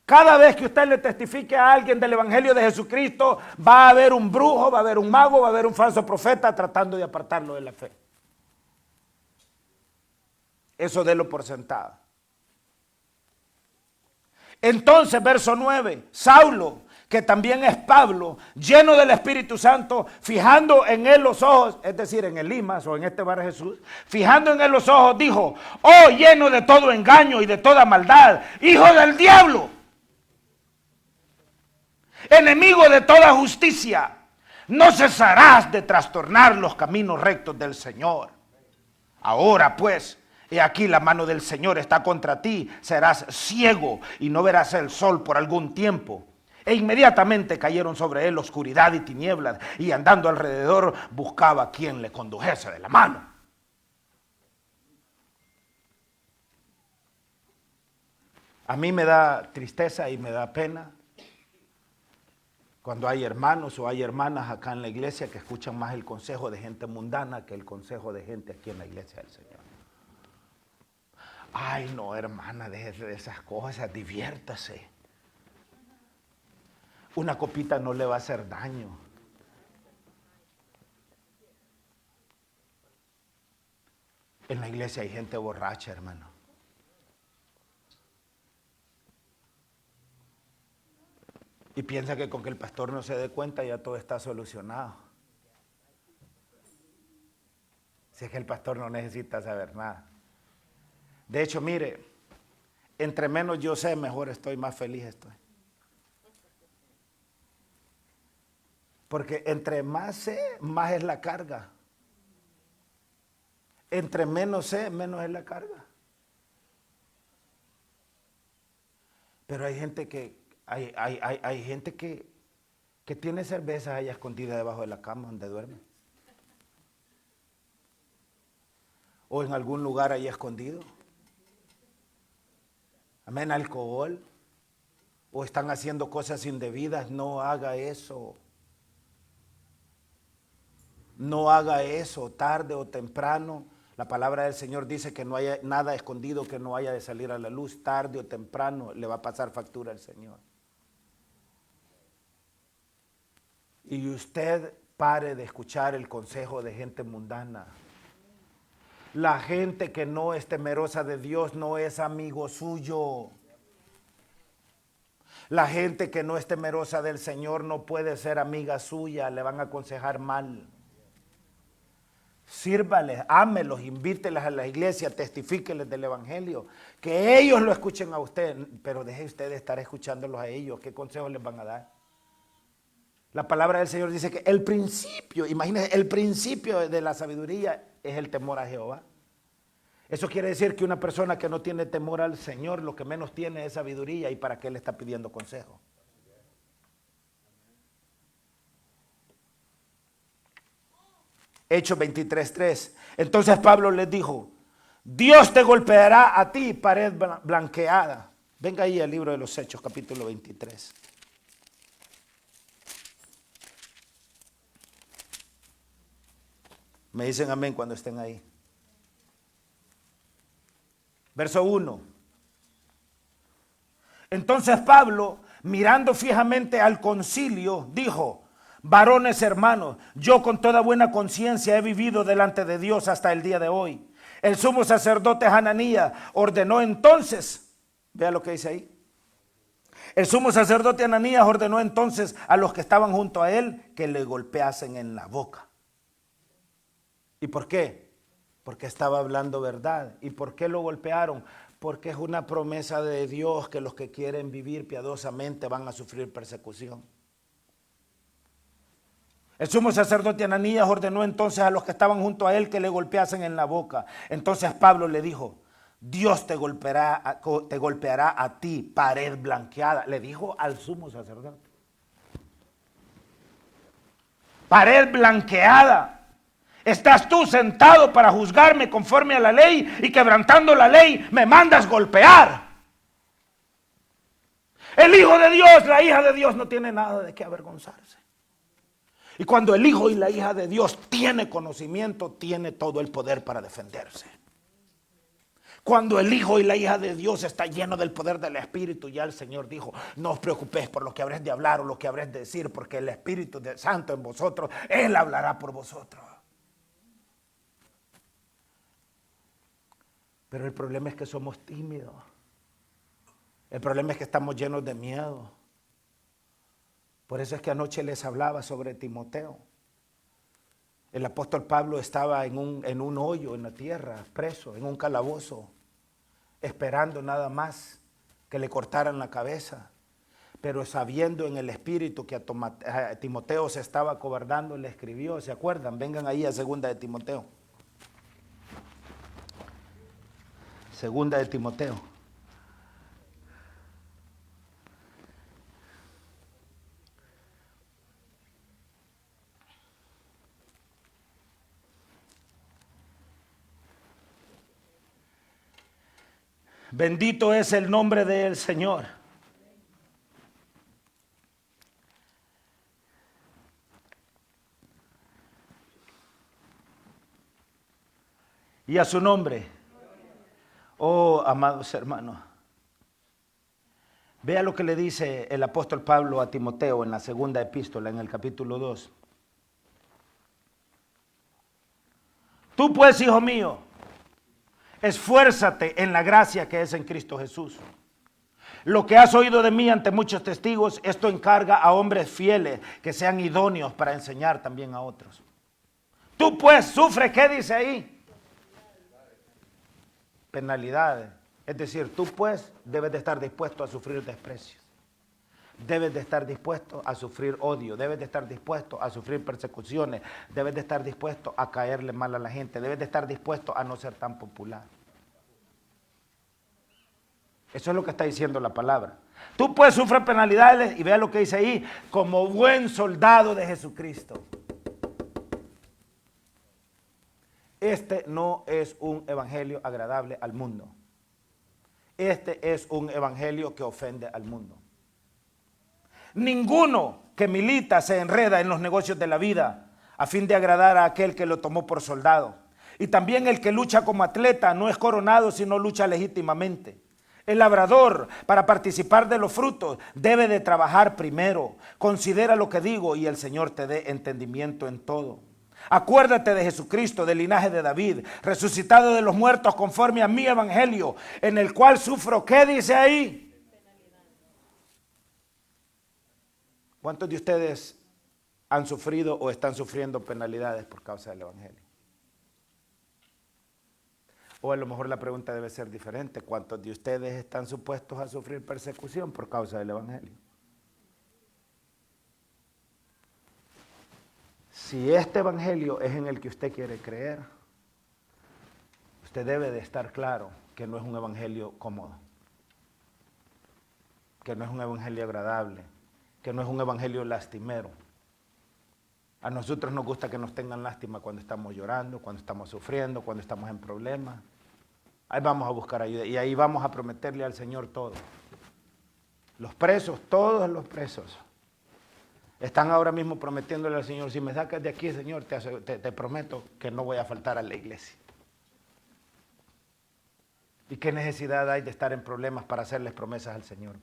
Cada vez que usted le testifique a alguien del Evangelio de Jesucristo, va a haber un brujo, va a haber un mago, va a haber un falso profeta tratando de apartarlo de la fe. Eso délo por sentado. Entonces, verso 9, Saulo, que también es Pablo, lleno del Espíritu Santo, fijando en él los ojos, es decir, en Elimas o en este Bar Jesús, fijando en él los ojos, dijo, oh, lleno de todo engaño y de toda maldad, hijo del diablo, enemigo de toda justicia, No cesarás de trastornar los caminos rectos del Señor. Ahora pues, he aquí la mano del Señor está contra ti, serás ciego y no verás el sol por algún tiempo. E inmediatamente cayeron sobre él oscuridad y tinieblas, y andando alrededor buscaba a quien le condujese de la mano. A mí me da tristeza y me da pena cuando hay hermanos o hay hermanas acá en la iglesia que escuchan más el consejo de gente mundana que el consejo de gente aquí en la iglesia del Señor. Ay, no, hermana, deje de esas cosas, diviértase. Una copita no le va a hacer daño. En la iglesia hay gente borracha, hermano. Y piensa que con que el pastor no se dé cuenta ya todo está solucionado. Si es que el pastor no necesita saber nada. De hecho, mire, entre menos yo sé, mejor estoy, más feliz estoy. Porque entre más sé, más es la carga. Entre menos sé, menos es la carga. Pero hay gente que hay gente que tiene cerveza allá escondida debajo de la cama donde duerme. O en algún lugar ahí escondido. Amén, alcohol. O están haciendo cosas indebidas. No haga eso. No haga eso, tarde o temprano. La palabra del Señor dice que no haya nada escondido que no haya de salir a la luz. Tarde o temprano le va a pasar factura al Señor. Y usted pare de escuchar el consejo de gente mundana. La gente que no es temerosa de Dios no es amigo suyo. La gente que no es temerosa del Señor no puede ser amiga suya, le van a aconsejar mal. Sírvales, ámelos, invíteles a la iglesia, testifíqueles del evangelio, que ellos lo escuchen a usted, pero deje usted de estar escuchándolos a ellos. ¿Qué consejos les van a dar? La palabra del Señor dice que el principio, imagínense, el principio de la sabiduría es el temor a Jehová. Eso quiere decir que una persona que no tiene temor al Señor, lo que menos tiene es sabiduría. ¿Y para qué le está pidiendo consejo? Hechos 23:3. Entonces Pablo les dijo: Dios te golpeará a ti, pared blanqueada. Venga ahí al libro de los Hechos, capítulo 23. Me dicen amén cuando estén ahí. Verso 1. Entonces Pablo, mirando fijamente al concilio, dijo: varones hermanos, yo con toda buena conciencia he vivido delante de Dios hasta el día de hoy. El sumo sacerdote Hananías ordenó entonces, vea lo que dice ahí. El sumo sacerdote Hananías ordenó entonces a los que estaban junto a él que le golpeasen en la boca. ¿Y por qué? Porque estaba hablando verdad. ¿Y por qué lo golpearon? Porque es una promesa de Dios que los que quieren vivir piadosamente van a sufrir persecución. El sumo sacerdote Hananías ordenó entonces a los que estaban junto a él que le golpeasen en la boca. Entonces Pablo le dijo: Dios te golpeará a ti, pared blanqueada. Le dijo al sumo sacerdote: pared blanqueada. ¿Estás tú sentado para juzgarme conforme a la ley y quebrantando la ley me mandas golpear? El Hijo de Dios, la hija de Dios no tiene nada de qué avergonzarse. Y cuando el Hijo y la hija de Dios tiene conocimiento, tiene todo el poder para defenderse. Cuando el Hijo y la hija de Dios está lleno del poder del Espíritu, ya el Señor dijo: no os preocupéis por lo que habréis de hablar o lo que habréis de decir, porque el Espíritu Santo en vosotros, Él hablará por vosotros. Pero el problema es que somos tímidos. El problema es que estamos llenos de miedo. Por eso es que anoche les hablaba sobre Timoteo. El apóstol Pablo estaba en un hoyo en la tierra, preso, en un calabozo, esperando nada más que le cortaran la cabeza. pero sabiendo en el espíritu que a Timoteo se estaba acobardando, le escribió. ¿Se acuerdan? Vengan ahí a segunda de Timoteo. Segunda de Timoteo. Bendito es el nombre del Señor. Y a su nombre. Oh, amados hermanos. Vea lo que le dice el apóstol Pablo a Timoteo en la segunda epístola, en el capítulo 2. Tú pues, hijo mío, esfuérzate en la gracia que es en Cristo Jesús. Lo que has oído de mí ante muchos testigos, esto encarga a hombres fieles que sean idóneos para enseñar también a otros. Tú pues sufre, ¿qué dice ahí? Penalidades. Es decir, tú pues debes de estar dispuesto a sufrir desprecios. Debes de estar dispuesto a sufrir odio, debes de estar dispuesto a sufrir persecuciones, debes de estar dispuesto a caerle mal a la gente, debes de estar dispuesto a no ser tan popular. Eso es lo que está diciendo la palabra. Tú puedes sufrir penalidades y vea lo que dice ahí, como buen soldado de Jesucristo. Este no es un evangelio agradable al mundo. Este es un evangelio que ofende al mundo. Ninguno que milita se enreda en los negocios de la vida a fin de agradar a aquel que lo tomó por soldado. Y también el que lucha como atleta no es coronado, sino lucha legítimamente. El labrador, para participar de los frutos, debe de trabajar primero. Considera lo que digo y el Señor te dé entendimiento en todo. Acuérdate de Jesucristo, del linaje de David, resucitado de los muertos conforme a mi evangelio, en el cual sufro. ¿Qué dice ahí? ¿Cuántos de ustedes han sufrido o están sufriendo penalidades por causa del evangelio? O a lo mejor la pregunta debe ser diferente. ¿Cuántos de ustedes están supuestos a sufrir persecución por causa del evangelio? Si este evangelio es en el que usted quiere creer, usted debe de estar claro que no es un evangelio cómodo, que no es un evangelio agradable, que no es un evangelio lastimero. A nosotros nos gusta que nos tengan lástima cuando estamos llorando, cuando estamos sufriendo, cuando estamos en problemas. Ahí vamos a buscar ayuda y ahí vamos a prometerle al Señor todo. Los presos, todos los presos, están ahora mismo prometiéndole al Señor, si me sacas de aquí, Señor, te prometo que no voy a faltar a la iglesia. ¿Y qué necesidad hay de estar en problemas para hacerles promesas al Señor?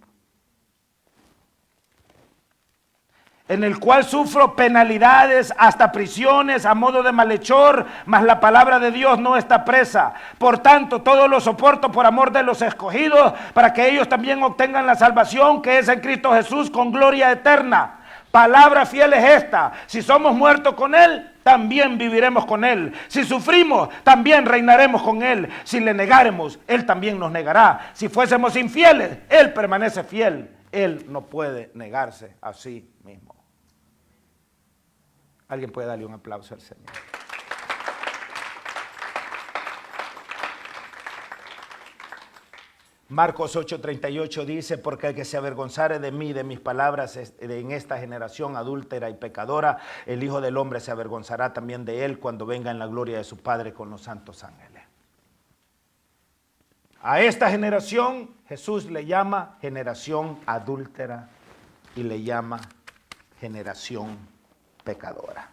En el cual sufro penalidades, hasta prisiones, a modo de malhechor, mas la palabra de Dios no está presa. Por tanto, todo lo soporto por amor de los escogidos, para que ellos también obtengan la salvación que es en Cristo Jesús con gloria eterna. Palabra fiel es esta: si somos muertos con Él, también viviremos con Él. Si sufrimos, también reinaremos con Él. Si le negáremos, Él también nos negará. Si fuésemos infieles, Él permanece fiel. Él no puede negarse a sí mismo. Alguien puede darle un aplauso al Señor. Marcos 8:38 dice, porque el que se avergonzare de mí, de mis palabras en esta generación adúltera y pecadora, el Hijo del Hombre se avergonzará también de él cuando venga en la gloria de su Padre con los santos ángeles. A esta generación Jesús le llama generación adúltera y le llama generación pecadora.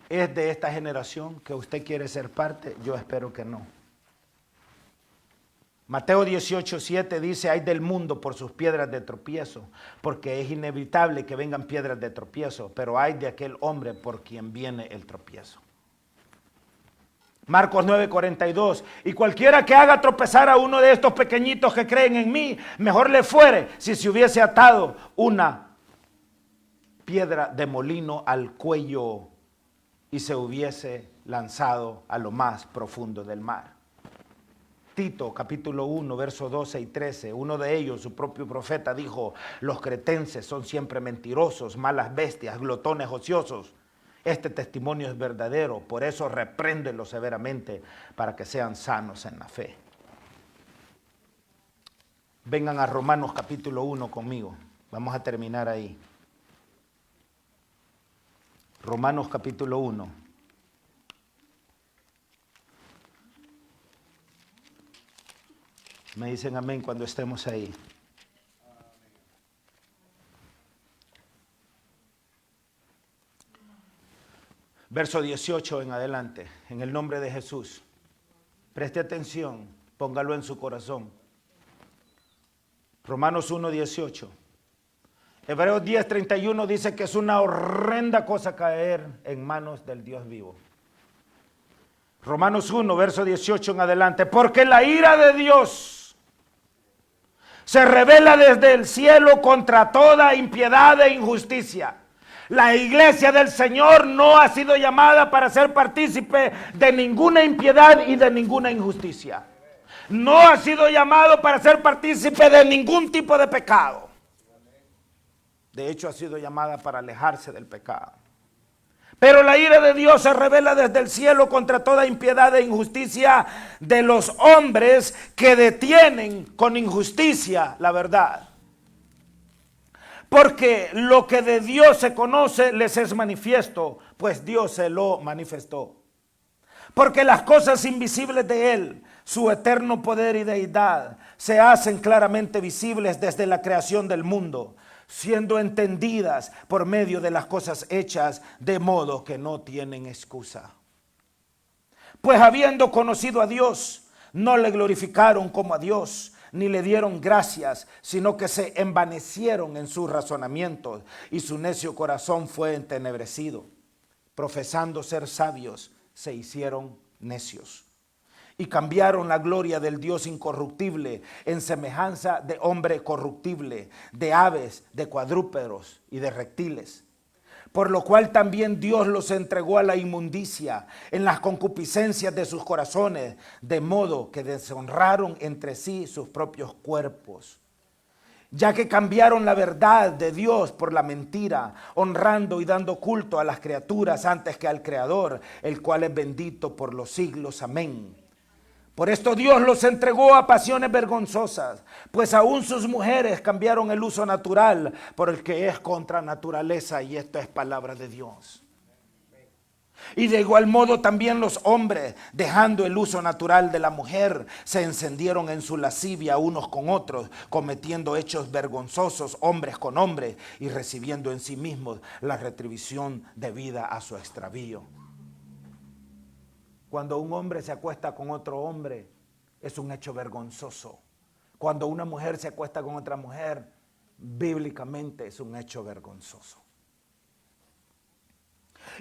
¿Es de esta generación que usted quiere ser parte? Yo espero que no. Mateo 18:7 dice, hay del mundo por sus piedras de tropiezo, porque es inevitable que vengan piedras de tropiezo, pero hay de aquel hombre por quien viene el tropiezo. Marcos 9:42, y cualquiera que haga tropezar a uno de estos pequeñitos que creen en mí, mejor le fuere si se hubiese atado una piedra de molino al cuello y se hubiese lanzado a lo más profundo del mar. Tito, capítulo 1, versos 12 y 13. Uno de ellos, su propio profeta, dijo: los cretenses son siempre mentirosos, malas bestias, glotones ociosos. Este testimonio es verdadero, por eso repréndenlo severamente para que sean sanos en la fe. Vengan a Romanos capítulo 1 conmigo. Vamos a terminar ahí. Romanos capítulo 1. Me dicen amén cuando estemos ahí. Verso 18 en adelante, en el nombre de Jesús. Preste atención, póngalo en su corazón. Romanos 1, 18. Hebreos 10, 31 dice que es una horrenda cosa caer en manos del Dios vivo. Romanos 1, verso 18 en adelante. Porque la ira de Dios se revela desde el cielo contra toda impiedad e injusticia. La iglesia del Señor no ha sido llamada para ser partícipe de ninguna impiedad y de ninguna injusticia. No ha sido llamado para ser partícipe de ningún tipo de pecado. De hecho, ha sido llamada para alejarse del pecado. Pero la ira de Dios se revela desde el cielo contra toda impiedad e injusticia de los hombres que detienen con injusticia la verdad. Porque lo que de Dios se conoce les es manifiesto, pues Dios se lo manifestó. Porque las cosas invisibles de Él, su eterno poder y deidad, se hacen claramente visibles desde la creación del mundo, siendo entendidas por medio de las cosas hechas, de modo que no tienen excusa. Pues habiendo conocido a Dios, no le glorificaron como a Dios, ni le dieron gracias, sino que se envanecieron en sus razonamientos, y su necio corazón fue entenebrecido. Profesando ser sabios, se hicieron necios. Y cambiaron la gloria del Dios incorruptible en semejanza de hombre corruptible, de aves, de cuadrúpedos y de reptiles. Por lo cual también Dios los entregó a la inmundicia en las concupiscencias de sus corazones, de modo que deshonraron entre sí sus propios cuerpos. Ya que cambiaron la verdad de Dios por la mentira, honrando y dando culto a las criaturas antes que al Creador, el cual es bendito por los siglos. Amén. Por esto Dios los entregó a pasiones vergonzosas, pues aún sus mujeres cambiaron el uso natural por el que es contra naturaleza, y esto es palabra de Dios. Y de igual modo también los hombres, dejando el uso natural de la mujer, se encendieron en su lascivia unos con otros, cometiendo hechos vergonzosos hombres con hombres y recibiendo en sí mismos la retribución debida a su extravío. Cuando un hombre se acuesta con otro hombre, es un hecho vergonzoso. Cuando una mujer se acuesta con otra mujer, bíblicamente es un hecho vergonzoso.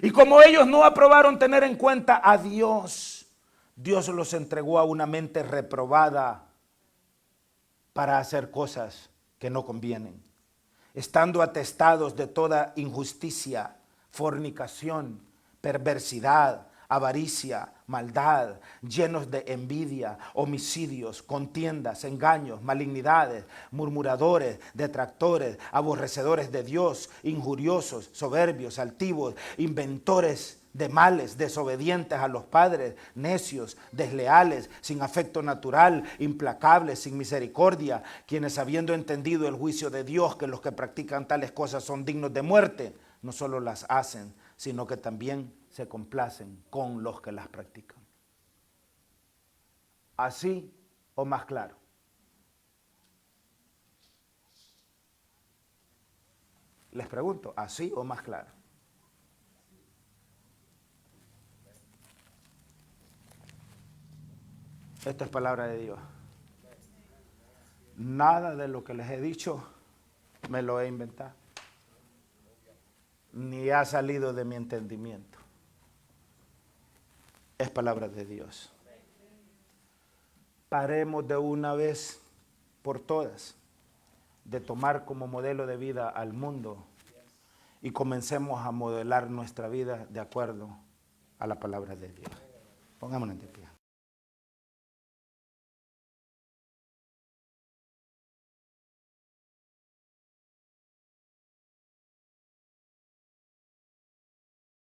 Y como ellos no aprobaron tener en cuenta a Dios, Dios los entregó a una mente reprobada para hacer cosas que no convienen, estando atestados de toda injusticia, fornicación, perversidad, avaricia, maldad, llenos de envidia, homicidios, contiendas, engaños, malignidades, murmuradores, detractores, aborrecedores de Dios, injuriosos, soberbios, altivos, inventores de males, desobedientes a los padres, necios, desleales, sin afecto natural, implacables, sin misericordia, quienes habiendo entendido el juicio de Dios, que los que practican tales cosas son dignos de muerte, no solo las hacen, sino que también se complacen con los que las practican. ¿Así o más claro? Les pregunto, ¿así o más claro? Esta es palabra de Dios. Nada de lo que les he dicho me lo he inventado, ni ha salido de mi entendimiento. Es palabra de Dios. Paremos de una vez por todas de tomar como modelo de vida al mundo y comencemos a modelar nuestra vida de acuerdo a la palabra de Dios. Pongámonos de pie.